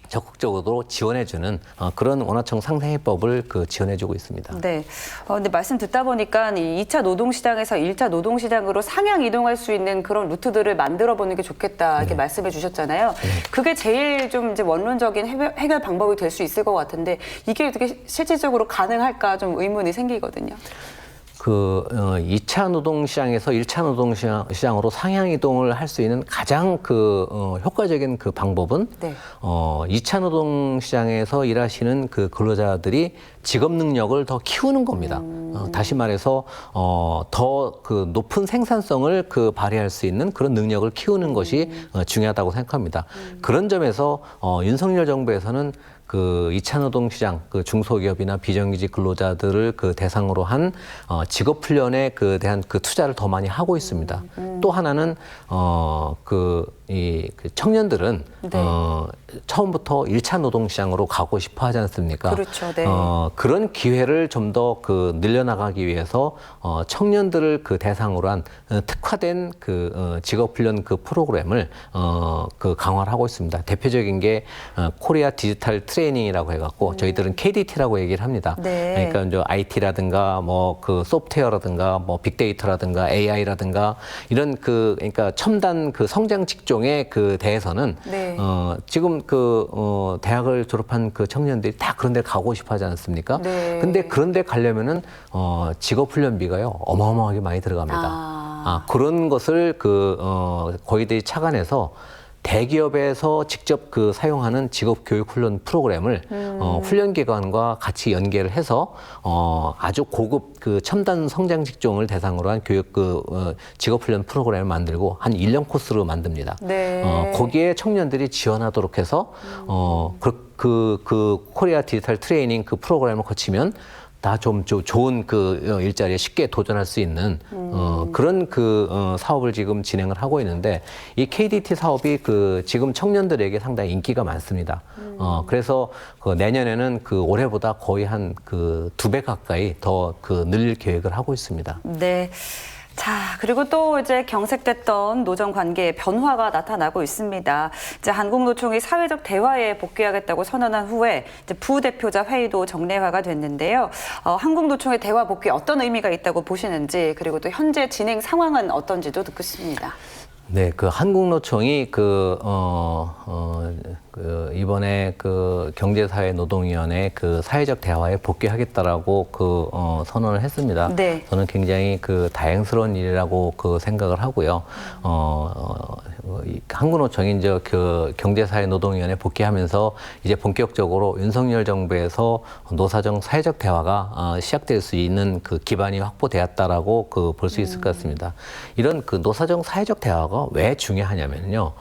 적극적으로 지원해주는 그런 원하청 상생해법을 그 지원해주고 있습니다. 네. 근데 말씀 듣다 보니까 이 2차 노동시장에서 1차 노동시장으로 상향 이동할 수 있는 그런 루트들을 만들어 보는 게 좋겠다, 이렇게 말씀해 주셨잖아요. 그게 제일 좀 이제 원론적인 해결 방법이 될 수 있을 것 같은데, 이게 어떻게 실질적으로 가능할까 좀 의문이 생기거든요. 2차 노동시장에서 1차 노동시장으로 상향 이동을 할 수 있는 가장 효과적인 그 방법은, 네. 2차 노동시장에서 일하시는 그 근로자들이 직업 능력을 더 키우는 겁니다. 다시 말해서, 더 그 높은 생산성을 그 발휘할 수 있는 그런 능력을 키우는 것이 중요하다고 생각합니다. 그런 점에서, 윤석열 정부에서는 그 2차 노동시장, 그 중소기업이나 비정규직 근로자들을 그 대상으로 한 직업 훈련에 그 대한 그 투자를 더 많이 하고 있습니다. 또 하나는 그 청년들은 네. 처음부터 1차 노동시장으로 가고 싶어 하지 않습니까? 그렇죠. 네. 그런 기회를 좀 더 그 늘려나가기 위해서 청년들을 그 대상으로 한 특화된 그 직업 훈련 그 프로그램을 그 강화를 하고 있습니다. 대표적인 게 코리아 디지털 트레이닝이라고 해갖고 저희들은 KDT라고 얘기를 합니다. 네. 그러니까 이제 IT라든가 뭐 그 소프트웨어라든가 뭐 빅데이터라든가 AI라든가 이런 그러니까 첨단 그 성장 직종에 그 대해서는 네. 지금 대학을 졸업한 그 청년들이 다 그런 데 가고 싶어 하지 않습니까? 네. 근데 그런 데 가려면은 직업 훈련비가요 어마어마하게 많이 들어갑니다. 그런 것을 거기들이 착안해서 대기업에서 직접 그 사용하는 직업 교육 훈련 프로그램을 훈련 기관과 같이 연계를 해서 아주 고급 그 첨단 성장 직종을 대상으로 한 교육 직업 훈련 프로그램을 만들고 한 1년 코스로 만듭니다. 네. 거기에 청년들이 지원하도록 해서 그 코리아 디지털 트레이닝 그 프로그램을 거치면 다 좀 좋은 그 일자리에 쉽게 도전할 수 있는 그런 사업을 지금 진행을 하고 있는데, 이 KDT 사업이 지금 청년들에게 상당히 인기가 많습니다. 그래서 내년에는 올해보다 거의 한 2배 가까이 더 늘릴 계획을 하고 있습니다. 네. 자, 그리고 또 이제 경색됐던 노정 관계에 변화가 나타나고 있습니다. 이제 한국노총이 사회적 대화에 복귀하겠다고 선언한 후에 이제 부대표자 회의도 정례화가 됐는데요. 한국노총의 대화 복귀에 어떤 의미가 있다고 보시는지, 그리고 또 현재 진행 상황은 어떤지도 듣고 싶습니다. 네, 한국노총이 이번에 경제사회노동위원회 사회적 대화에 복귀하겠다라고 선언을 했습니다. 네. 저는 굉장히 다행스러운 일이라고 생각을 하고요. 한국노총이 이제 경제사회노동위원회 복귀하면서 이제 본격적으로 윤석열 정부에서 노사정 사회적 대화가 시작될 수 있는 기반이 확보되었다라고 볼 수 있을 것 같습니다. 이런 노사정 사회적 대화가 왜 중요하냐면요.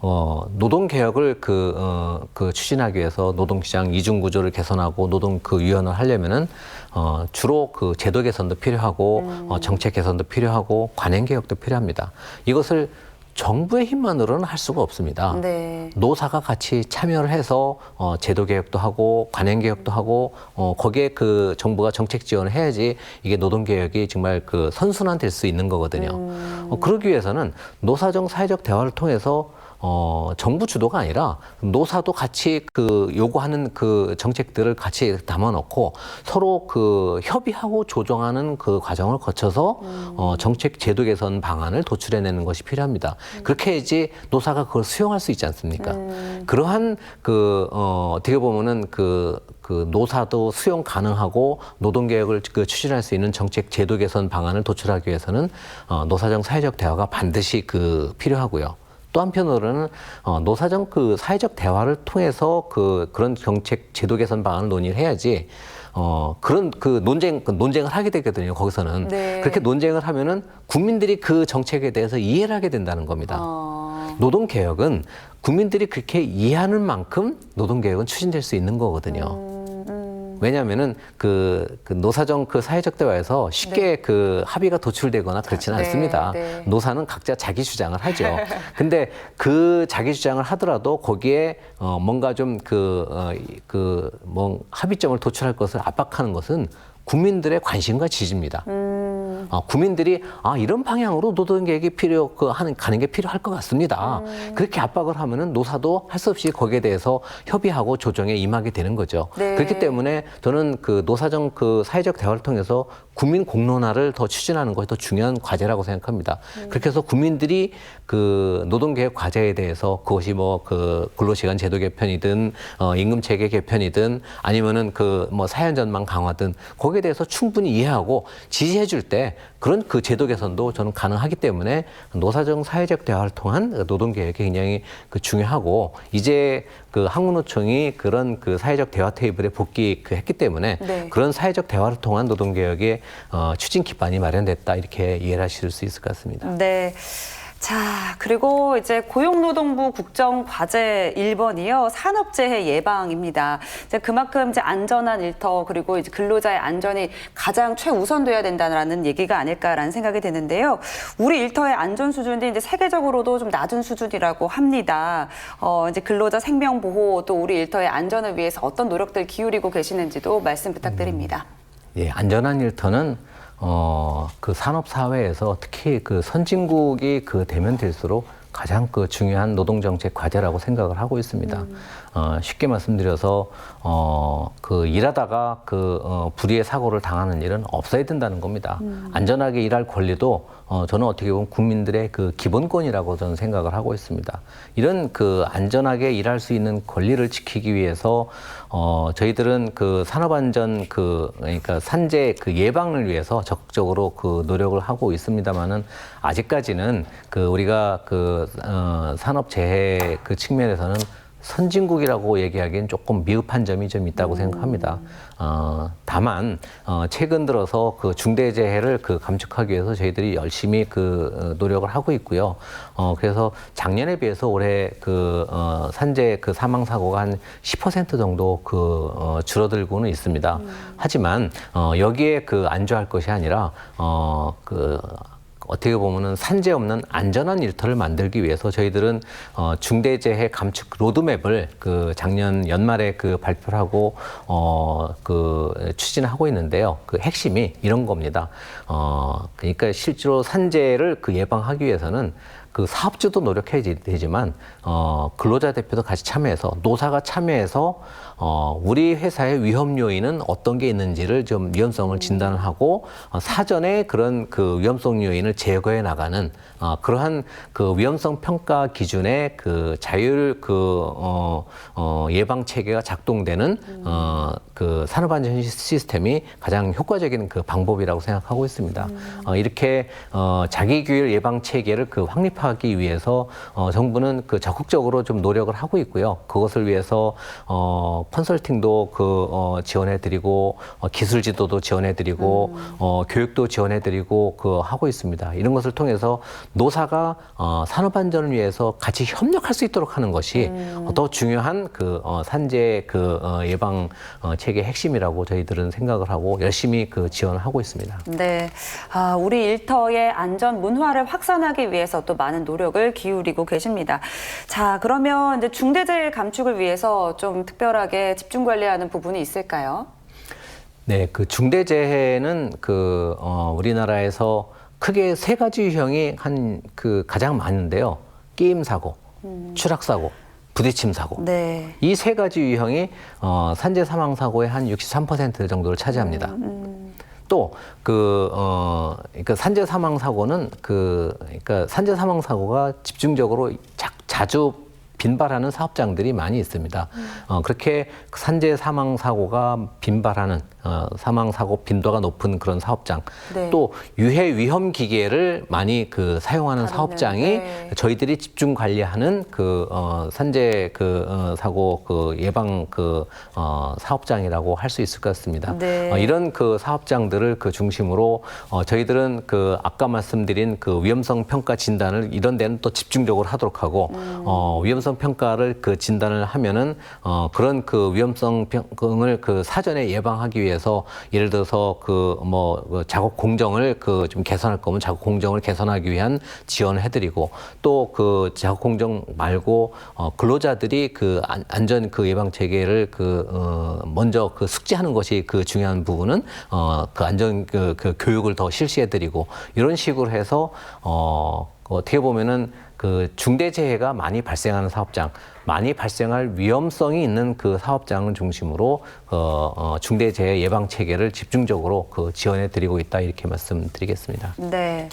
노동 개혁을 추진하기 위해서 노동시장 이중 구조를 개선하고 노동 유연을 하려면은 주로 그 제도 개선도 필요하고 정책 개선도 필요하고 관행 개혁도 필요합니다. 이것을 정부의 힘만으로는 할 수가 없습니다. 네. 노사가 같이 참여를 해서 제도 개혁도 하고 관행 개혁도 하고 거기에 그 정부가 정책 지원을 해야지 이게 노동 개혁이 정말 그 선순환 될 수 있는 거거든요. 그러기 위해서는 노사정 사회적 대화를 통해서 정부 주도가 아니라 노사도 같이 그 요구하는 그 정책들을 같이 담아놓고 서로 그 협의하고 조정하는 그 과정을 거쳐서 정책 제도 개선 방안을 도출해내는 것이 필요합니다. 그렇게 해야지 노사가 그걸 수용할 수 있지 않습니까? 그러한 어떻게 보면은 그 노사도 수용 가능하고 노동개혁을 추진할 수 있는 정책 제도 개선 방안을 도출하기 위해서는 노사정 사회적 대화가 반드시 필요하고요. 또 한편으로는 노사정 사회적 대화를 통해서 그런 정책 제도 개선 방안을 논의를 해야지 그런 논쟁을 하게 되거든요. 거기서는 네. 그렇게 논쟁을 하면은 국민들이 그 정책에 대해서 이해를 하게 된다는 겁니다. 노동 개혁은 국민들이 그렇게 이해하는 만큼 노동 개혁은 추진될 수 있는 거거든요. 왜냐하면은 노사정 사회적 대화에서 쉽게 네. 합의가 도출되거나 그렇지는 네, 않습니다. 네. 노사는 각자 자기 주장을 하죠. 근데 자기 주장을 하더라도 거기에 뭔가 좀 합의점을 도출할 것을 압박하는 것은 국민들의 관심과 지지입니다. 국민들이 이런 방향으로 노동개혁이 가는 게 필요할 것 같습니다. 그렇게 압박을 하면은 노사도 할 수 없이 거기에 대해서 협의하고 조정에 임하게 되는 거죠. 네. 그렇기 때문에 저는 노사정 사회적 대화를 통해서 국민 공론화를 더 추진하는 것이 더 중요한 과제라고 생각합니다. 그렇게 해서 국민들이 노동개혁 과제에 대해서 그것이 근로시간 제도 개편이든 임금체계 개편이든 아니면은 사연 전망 강화든 거기에 대해서 충분히 이해하고 지지해 줄 때 그런 제도 개선도 저는 가능하기 때문에 노사정 사회적 대화를 통한 노동개혁이 굉장히 중요하고 이제 한국노총이 그런 사회적 대화 테이블에 복귀했기 때문에 네. 그런 사회적 대화를 통한 노동개혁의 추진 기반이 마련됐다 이렇게 이해를 하실 수 있을 것 같습니다. 네. 자, 그리고 이제 고용노동부 국정과제 1번이요. 산업재해 예방입니다. 이제 그만큼 이제 안전한 일터 그리고 이제 근로자의 안전이 가장 최우선돼야 된다는 얘기가 아닐까라는 생각이 드는데요. 우리 일터의 안전 수준이 이제 세계적으로도 좀 낮은 수준이라고 합니다. 이제 근로자 생명 보호 또 우리 일터의 안전을 위해서 어떤 노력들 기울이고 계시는지도 말씀 부탁드립니다. 예, 안전한 일터는 산업 사회에서 특히 선진국이 되면 될수록 가장 중요한 노동정책 과제라고 생각을 하고 있습니다. 쉽게 말씀드려서 일하다가 불의의 사고를 당하는 일은 없어야 된다는 겁니다. 안전하게 일할 권리도 저는 어떻게 보면 국민들의 기본권이라고 저는 생각을 하고 있습니다. 이런 안전하게 일할 수 있는 권리를 지키기 위해서 저희들은 산업안전 그러니까 산재 예방을 위해서 적극적으로 노력을 하고 있습니다만은 아직까지는 우리가 산업재해 측면에서는 선진국이라고 얘기하기엔 조금 미흡한 점이 좀 있다고 생각합니다. 다만 최근 들어서 중대재해를 감축하기 위해서 저희들이 열심히 노력을 하고 있고요. 그래서 작년에 비해서 올해 산재 사망 사고가 한 10% 정도 줄어들고는 있습니다. 하지만 여기에 안주할 것이 아니라 어떻게 보면은 산재 없는 안전한 일터를 만들기 위해서 저희들은 중대재해 감축 로드맵을 작년 연말에 발표를 하고 추진하고 있는데요. 핵심이 이런 겁니다. 그러니까 실제로 산재를 예방하기 위해서는 사업주도 노력해야 되지만 근로자 대표도 같이 참여해서 노사가 참여해서 우리 회사의 위험 요인은 어떤 게 있는지를 좀 위험성을 진단을 하고 사전에 그런 위험성 요인을 제거해 나가는 그러한 위험성 평가 기준의 자율 예방 체계가 작동되는 산업안전 시스템이 가장 효과적인 방법이라고 생각하고 있습니다. 이렇게 자기 규율 예방 체계를 확립하기 구축하기 위해서 정부는 그 적극적으로 좀 노력을 하고 있고요. 그것을 위해서 컨설팅도 지원해드리고 기술 지도도 지원해드리고 교육도 지원해드리고 하고 있습니다. 이런 것을 통해서 노사가 산업 안전을 위해서 같이 협력할 수 있도록 하는 것이 더 중요한 산재 예방 체계 핵심이라고 저희들은 생각을 하고 열심히 지원하고 있습니다. 네, 우리 일터의 안전 문화를 확산하기 위해서 또 많은 노력을 기울이고 계십니다. 자, 그러면 이제 중대재해 감축을 위해서 좀 특별하게 집중 관리하는 부분이 있을까요? 네, 중대재해는 우리나라에서 크게 세 가지 유형이 가장 많은데요. 끼임 사고, 추락 사고, 부딪힘 사고. 네. 이 세 가지 유형이 산재 사망 사고의 한 63% 정도를 차지합니다. 또 그러니까 산재 사망 사고는 그러니까 산재 사망 사고가 집중적으로 자주 빈발하는 사업장들이 많이 있습니다. 그렇게 산재 사망 사고가 빈발하는 사망 사고 빈도가 높은 그런 사업장, 네. 또 유해 위험 기계를 많이 사용하는 사업장이 네. 저희들이 집중 관리하는 산재 사고 예방 사업장이라고 할 수 있을 것 같습니다. 네. 이런 사업장들을 중심으로 저희들은 아까 말씀드린 위험성 평가 진단을 이런 데는 또 집중적으로 하도록 하고 위험성 평가를 진단을 하면은 그런 위험성을 사전에 예방하기 위해서 예를 들어서 작업 공정을 좀 개선할 거면 작업 공정을 개선하기 위한 지원을 해드리고 또 작업 공정 말고 근로자들이 안전 예방 체계를 먼저 숙지하는 것이 중요한 부분은 안전 교육을 더 실시해드리고 이런 식으로 해서 어떻게 보면은 중대재해가 많이 발생하는 사업장, 많이 발생할 위험성이 있는 사업장을 중심으로 중대재해 예방 체계를 집중적으로 지원해드리고 있다 이렇게 말씀드리겠습니다. 네.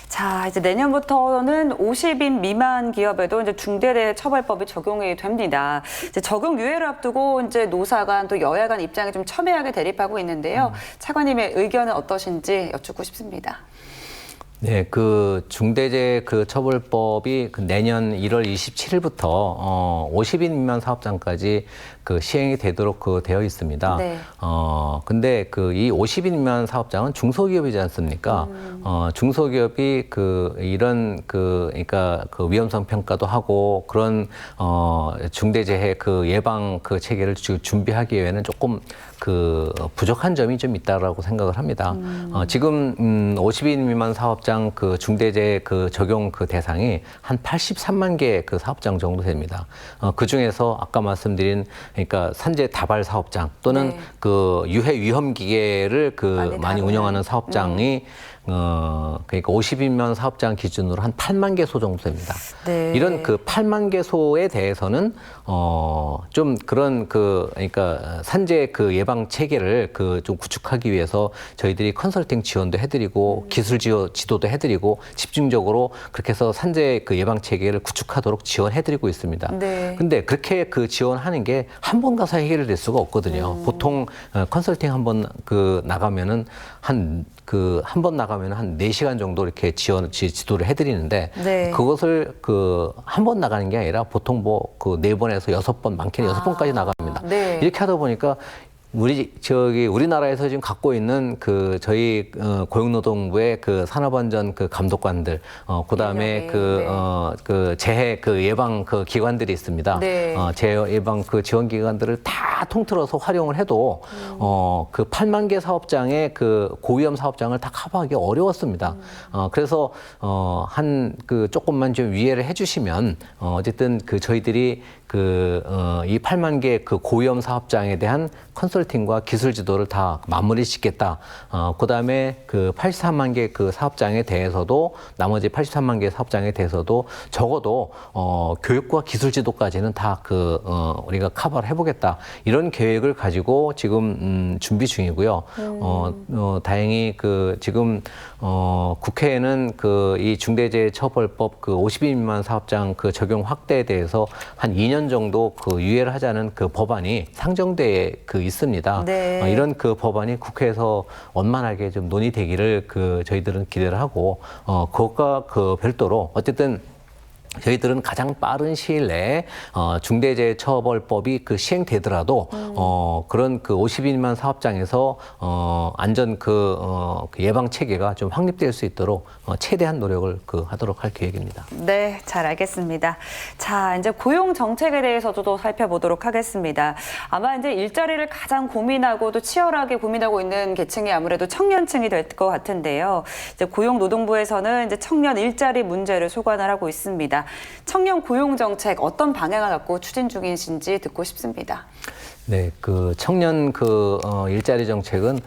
자, 이제 내년부터는 50인 미만 기업에도 이제 중대재해 처벌법이 적용이 됩니다. 이제 적용 유예를 앞두고 이제 노사 간 또 여야 간 입장이 좀 첨예하게 대립하고 있는데요. 차관님의 의견은 어떠신지 여쭙고 싶습니다. 네, 중대재해 처벌법이 내년 1월 27일부터 50인 미만 사업장까지 시행이 되도록 되어 있습니다. 네. 근데 이 50인 미만 사업장은 중소기업이지 않습니까? 중소기업이 이런 그러니까 위험성 평가도 하고 그런 중대재해 예방 체계를 준비하기 위해는 조금 부족한 점이 좀 있다라고 생각을 합니다. 지금 50인 미만 사업장 중대재해 적용 대상이 한 83만 개 사업장 정도 됩니다. 그 중에서 아까 말씀드린 그러니까 산재 다발 사업장 또는 네. 유해 위험 기계를 많이 운영하는 사업장이 그러니까 50인만 사업장 기준으로 한 8만 개소 정도 됩니다. 네. 이런 8만 개소에 대해서는 좀 그런 그러니까 산재 예방 체계를 좀 구축하기 위해서 저희들이 컨설팅 지원도 해드리고 기술 지도도 해드리고 집중적으로 그렇게 해서 산재 예방 체계를 구축하도록 지원해드리고 있습니다. 네. 근데 그렇게 지원하는 게 한 번 가서 해결될 수가 없거든요. 보통 컨설팅 한 번 나가면은 한 번 나가면 한 4시간 정도 이렇게 지도를 해드리는데 네. 그것을 한 번 나가는 게 아니라 보통 4번에서 6번, 많게는 6번까지 나갑니다. 네. 이렇게 하다 보니까 우리나라에서 지금 갖고 있는 저희 고용노동부의 산업안전 감독관들, 그다음에 재해 예방 기관들이 있습니다. 네. 재해 예방 지원 기관들을 다 통틀어서 활용을 해도 8만 개 사업장의 고위험 사업장을 다 커버하기 어려웠습니다. 그래서 조금만 좀 이해를 해주시면 어쨌든 저희들이 이 8만 개 고위험 사업장에 대한 컨설팅과 기술 지도를 다 마무리 짓겠다. 그다음에 83만 개 사업장에 대해서도 나머지 83만 개 사업장에 대해서도 적어도 교육과 기술 지도까지는 다 우리가 커버를 해보겠다. 이런 계획을 가지고 지금 준비 중이고요. 다행히 지금 국회에는 이 중대재해처벌법 50인 미만 사업장 적용 확대에 대해서 한 2년 정도 유예를 하자는 법안이 상정돼 있습니다. 네. 이런 법안이 국회에서 원만하게 좀 논의되기를 저희들은 기대를 하고 그것과 별도로 어쨌든 저희들은 가장 빠른 시일 내에 중대재해처벌법이 그 시행되더라도 그런 그 50인 미만 사업장에서 안전 그 예방 체계가 좀 확립될 수 있도록 최대한 노력을 하도록 할 계획입니다. 네, 잘 알겠습니다. 자, 이제 고용 정책에 대해서도 또 살펴보도록 하겠습니다. 아마 이제 일자리를 가장 고민하고 또 치열하게 고민하고 있는 계층이 아무래도 청년층이 될 것 같은데요. 이제 고용노동부에서는 이제 청년 일자리 문제를 소관을 하고 있습니다. 청년 고용 정책 어떤 방향을 갖고 추진 중이신지 듣고 싶습니다. 네, 그 청년 일자리 정책은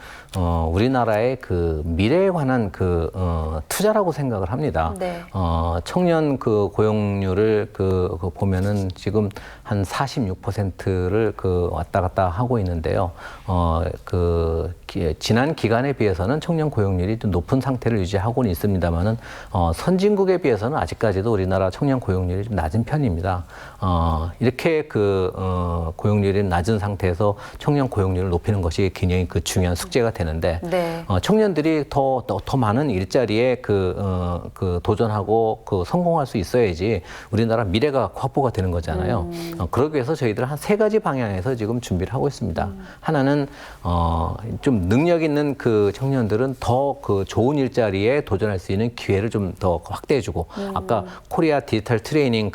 우리나라의 그 미래에 관한 투자라고 생각을 합니다. 네. 청년 고용률을 보면은 지금 한 46%를 왔다 갔다 하고 있는데요. 지난 기간에 비해서는 청년 고용률이 좀 높은 상태를 유지하고는 있습니다만은 선진국에 비해서는 아직까지도 우리나라 청년 고용률이 좀 낮은 편입니다. 이렇게 고용률이 낮은 상태에서 청년 고용률을 높이는 것이 굉장히 중요한 숙제가 되는데 네. 청년들이 더 많은 일자리에 도전하고 성공할 수 있어야지 우리나라 미래가 확보가 되는 거잖아요. 그러기 위해서 저희들 한 3가지 방향에서 지금 준비를 하고 있습니다. 하나는 좀 능력 있는 청년들은 더 좋은 일자리에 도전할 수 있는 기회를 좀 더 확대해주고 아까 코리아 디지털 트레이닝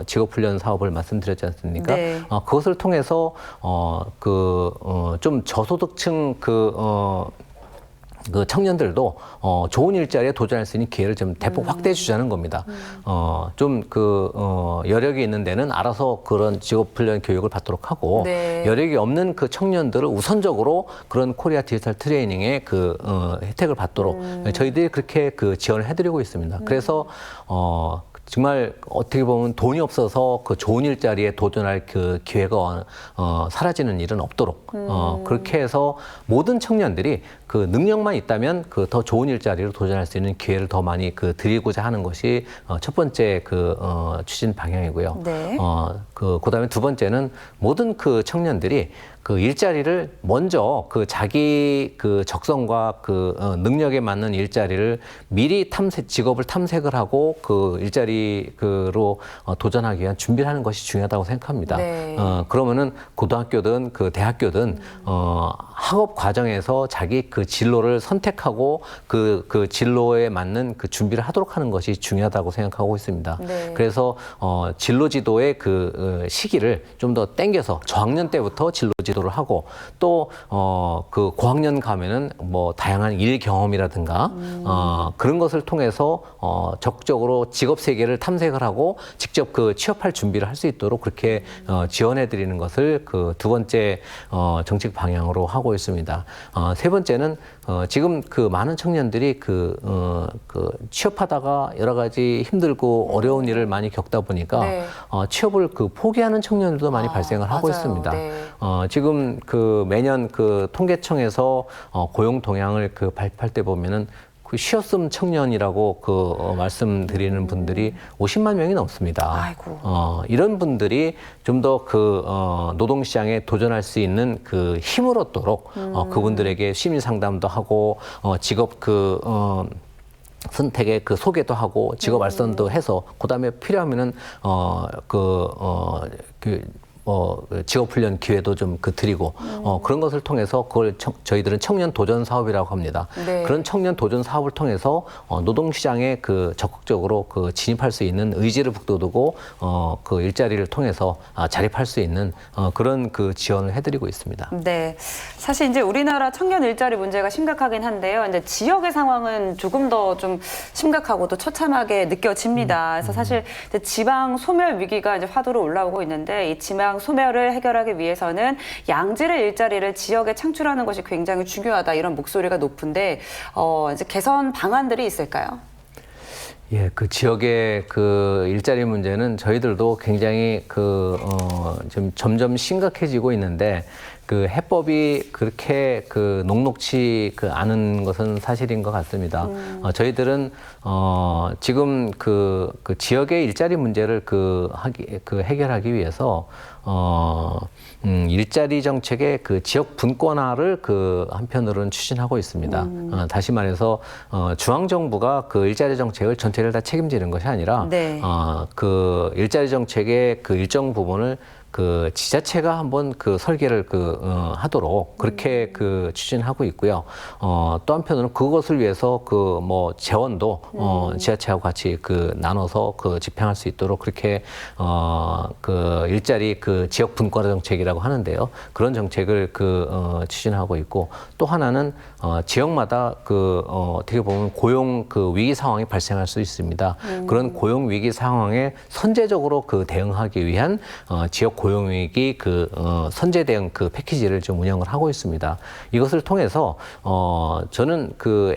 직업훈련 사업을 말씀드렸지 않습니까? 네. 그것을 통해서 좀 저소득층 청년들도 좋은 일자리에 도전할 수 있는 기회를 좀 대폭 확대해 주자는 겁니다. 여력이 있는 데는 알아서 그런 직업훈련 교육을 받도록 하고 네. 여력이 없는 청년들을 우선적으로 그런 코리아 디지털 트레이닝의 혜택을 받도록 저희들이 그렇게 지원을 해드리고 있습니다. 그래서 정말 어떻게 보면 돈이 없어서 좋은 일자리에 도전할 기회가 사라지는 일은 없도록 그렇게 해서 모든 청년들이 능력만 있다면 더 좋은 일자리로 도전할 수 있는 기회를 더 많이 드리고자 하는 것이 첫 번째 추진 방향이고요. 네. 그다음에 두 번째는 모든 청년들이 일자리를 먼저 자기 적성과 능력에 맞는 일자리를 미리 직업을 탐색을 하고 일자리로 도전하기 위한 준비를 하는 것이 중요하다고 생각합니다. 네. 그러면은 고등학교든 대학교든 학업 과정에서 자기 진로를 선택하고 진로에 맞는 준비를 하도록 하는 것이 중요하다고 생각하고 있습니다. 네. 그래서 진로 지도의 시기를 좀 더 당겨서 저학년 때부터 진로 지도를 하고 또 고학년 가면은 다양한 일 경험이라든가 그런 것을 통해서 적극적으로 직업 세계를 탐색을 하고 직접 취업할 준비를 할 수 있도록 그렇게 지원해 드리는 것을 두 번째 정책 방향으로 하고 있습니다. 세 번째는 지금 많은 청년들이 취업하다가 여러 가지 힘들고 어려운 일을 많이 겪다 보니까 네. 취업을 포기하는 청년들도 많이 발생을 하고 맞아요. 있습니다. 네. 지금 매년 통계청에서 고용 동향을 발표할 때 보면은 쉬었음 청년이라고 말씀드리는 분들이 50만 명이 넘습니다. 아이고. 이런 분들이 좀 더 노동시장에 도전할 수 있는 힘을 얻도록 그분들에게 심리 상담도 하고 직업 선택의 소개도 하고 직업 알선도 해서 그다음에 필요하면은 직업훈련 기회도 좀 드리고 그런 것을 통해서 그걸 저희들은 청년 도전 사업이라고 합니다. 네. 그런 청년 도전 사업을 통해서 노동시장에 적극적으로 진입할 수 있는 의지를 북돋우고 일자리를 통해서 자립할 수 있는 그런 지원을 해드리고 있습니다. 네, 사실 이제 우리나라 청년 일자리 문제가 심각하긴 한데요. 이제 지역의 상황은 조금 더 좀 심각하고 또 처참하게 느껴집니다. 그래서 사실 이제 지방 소멸 위기가 이제 화두로 올라오고 있는데 이 지방 소멸을 해결하기 위해서는 양질의 일자리를 지역에 창출하는 것이 굉장히 중요하다 이런 목소리가 높은데 이제 개선 방안들이 있을까요? 예, 지역의 일자리 문제는 저희들도 굉장히 좀 점점 심각해지고 있는데 그 해법이 그렇게 그 녹록치 그 않은 것은 사실인 것 같습니다. 저희들은 지금 그 지역의 일자리 문제를 그 해결하기 위해서 일자리 정책의 그 지역 분권화를 그 한편으로는 추진하고 있습니다. 다시 말해서 중앙 정부가 그 일자리 정책을 전체를 다 책임지는 것이 아니라 네. 그 일자리 정책의 그 일정 부분을 그 지자체가 한번 그 설계를 하도록 그렇게 그 추진하고 있고요. 또 한편으로는 그것을 위해서 그 뭐 재원도 지자체하고 같이 그 나눠서 그 집행할 수 있도록 그렇게 그 일자리 그 지역 분권화 정책이라고 하는데요. 그런 정책을 추진하고 있고 또 하나는 지역마다 어떻게 보면 고용 그 위기 상황이 발생할 수 있습니다. 그런 고용 위기 상황에 선제적으로 그 대응하기 위한 지역 고용위기 선제 대응 그 패키지를 좀 운영을 하고 있습니다. 이것을 통해서 저는 그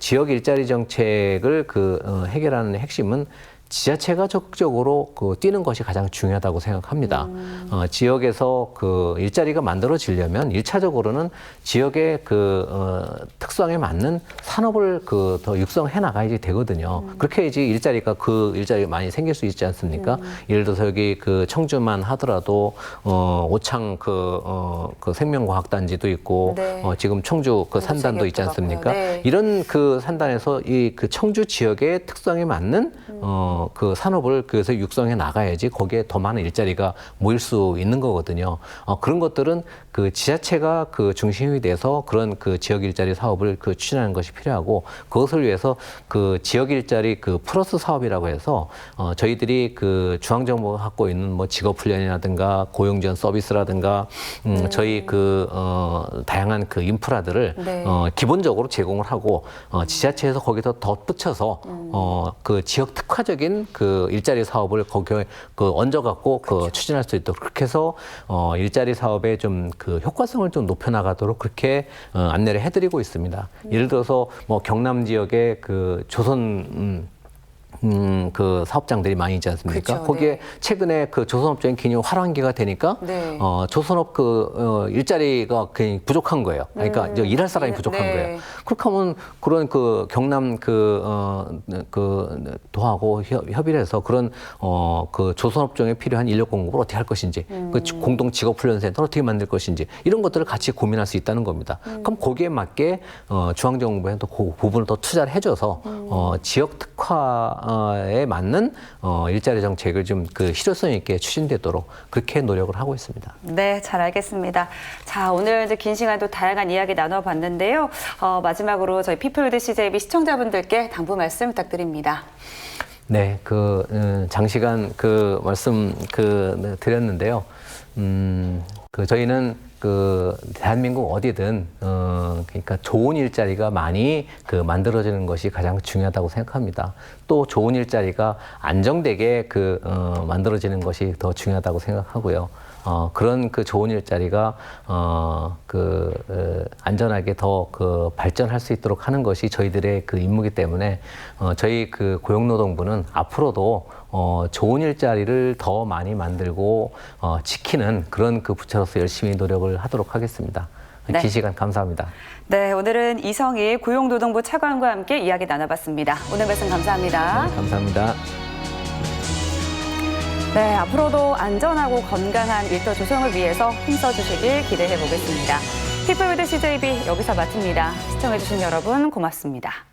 지역 일자리 정책을 해결하는 핵심은 지자체가 적극적으로 뛰는 것이 가장 중요하다고 생각합니다. 지역에서 일자리가 만들어지려면 일차적으로는 지역의 특성에 맞는 산업을 더 육성해 나가야지 되거든요. 그렇게 해야지 일자리가 많이 생길 수 있지 않습니까? 예를 들어서 여기 청주만 하더라도 오창 생명과학단지도 있고 네. 지금 청주 산단도 있지 않습니까? 네. 이런 산단에서 이 청주 지역의 특성에 맞는 산업을 그래서 육성해 나가야지 거기에 더 많은 일자리가 모일 수 있는 거거든요. 그런 것들은 지자체가 중심이 돼서 그런 지역 일자리 사업을 추진하는 것이 필요하고 그것을 위해서 지역 일자리 플러스 사업이라고 해서 저희들이 중앙정부가 갖고 있는 뭐 직업훈련이라든가 고용지원 서비스라든가 저희 다양한 인프라들을 네. 기본적으로 제공을 하고 지자체에서 거기서 덧붙여서 지역 특화적인 일자리 사업을 거기에 얹어갖고 그렇죠. 추진할 수 있도록 그렇게 해서 일자리 사업의 좀 효과성을 좀 높여나가도록 그렇게 안내를 해드리고 있습니다. 예를 들어서 뭐 경남 지역의 조선 사업장들이 많이 있지 않습니까? 그렇죠, 거기에 네. 최근에 조선업적인 기능이 활황기가 되니까 네. 조선업 일자리가 굉장히 부족한 거예요. 그러니까 이제 일할 사람이 부족한 네. 거예요. 그렇게 하면 그런 경남 도하고 협의를 해서 그런 조선업종에 필요한 인력 공급을 어떻게 할 것인지, 공동 직업훈련센터를 어떻게 만들 것인지 이런 것들을 같이 고민할 수 있다는 겁니다. 그럼 거기에 맞게 중앙정부에 또 그 부분을 더 투자를 해줘서 지역 특화에 맞는 일자리 정책을 좀 실효성 있게 추진되도록 그렇게 노력을 하고 있습니다. 네, 잘 알겠습니다. 자, 오늘 이제 긴 시간 또 다양한 이야기 나눠봤는데요. 마지막으로 저희 피플 위드 CJB 시청자분들께 당부 말씀 부탁드립니다. 네, 장시간 말씀 드렸는데요. 저희는 대한민국 어디든 그러니까 좋은 일자리가 많이 만들어지는 것이 가장 중요하다고 생각합니다. 또 좋은 일자리가 안정되게 만들어지는 것이 더 중요하다고 생각하고요. 그런 좋은 일자리가 안전하게 더 발전할 수 있도록 하는 것이 저희들의 임무이기 때문에 저희 고용노동부는 앞으로도 좋은 일자리를 더 많이 만들고 지키는 그런 부처로서 열심히 노력을 하도록 하겠습니다. 네. 긴 시간 감사합니다. 네, 오늘은 이성희 고용노동부 차관과 함께 이야기 나눠봤습니다. 오늘 말씀 감사합니다. 네, 감사합니다. 네, 앞으로도 안전하고 건강한 일터 조성을 위해서 힘써주시길 기대해 보겠습니다. 피플 위드 CJB 여기서 마칩니다. 시청해주신 여러분 고맙습니다.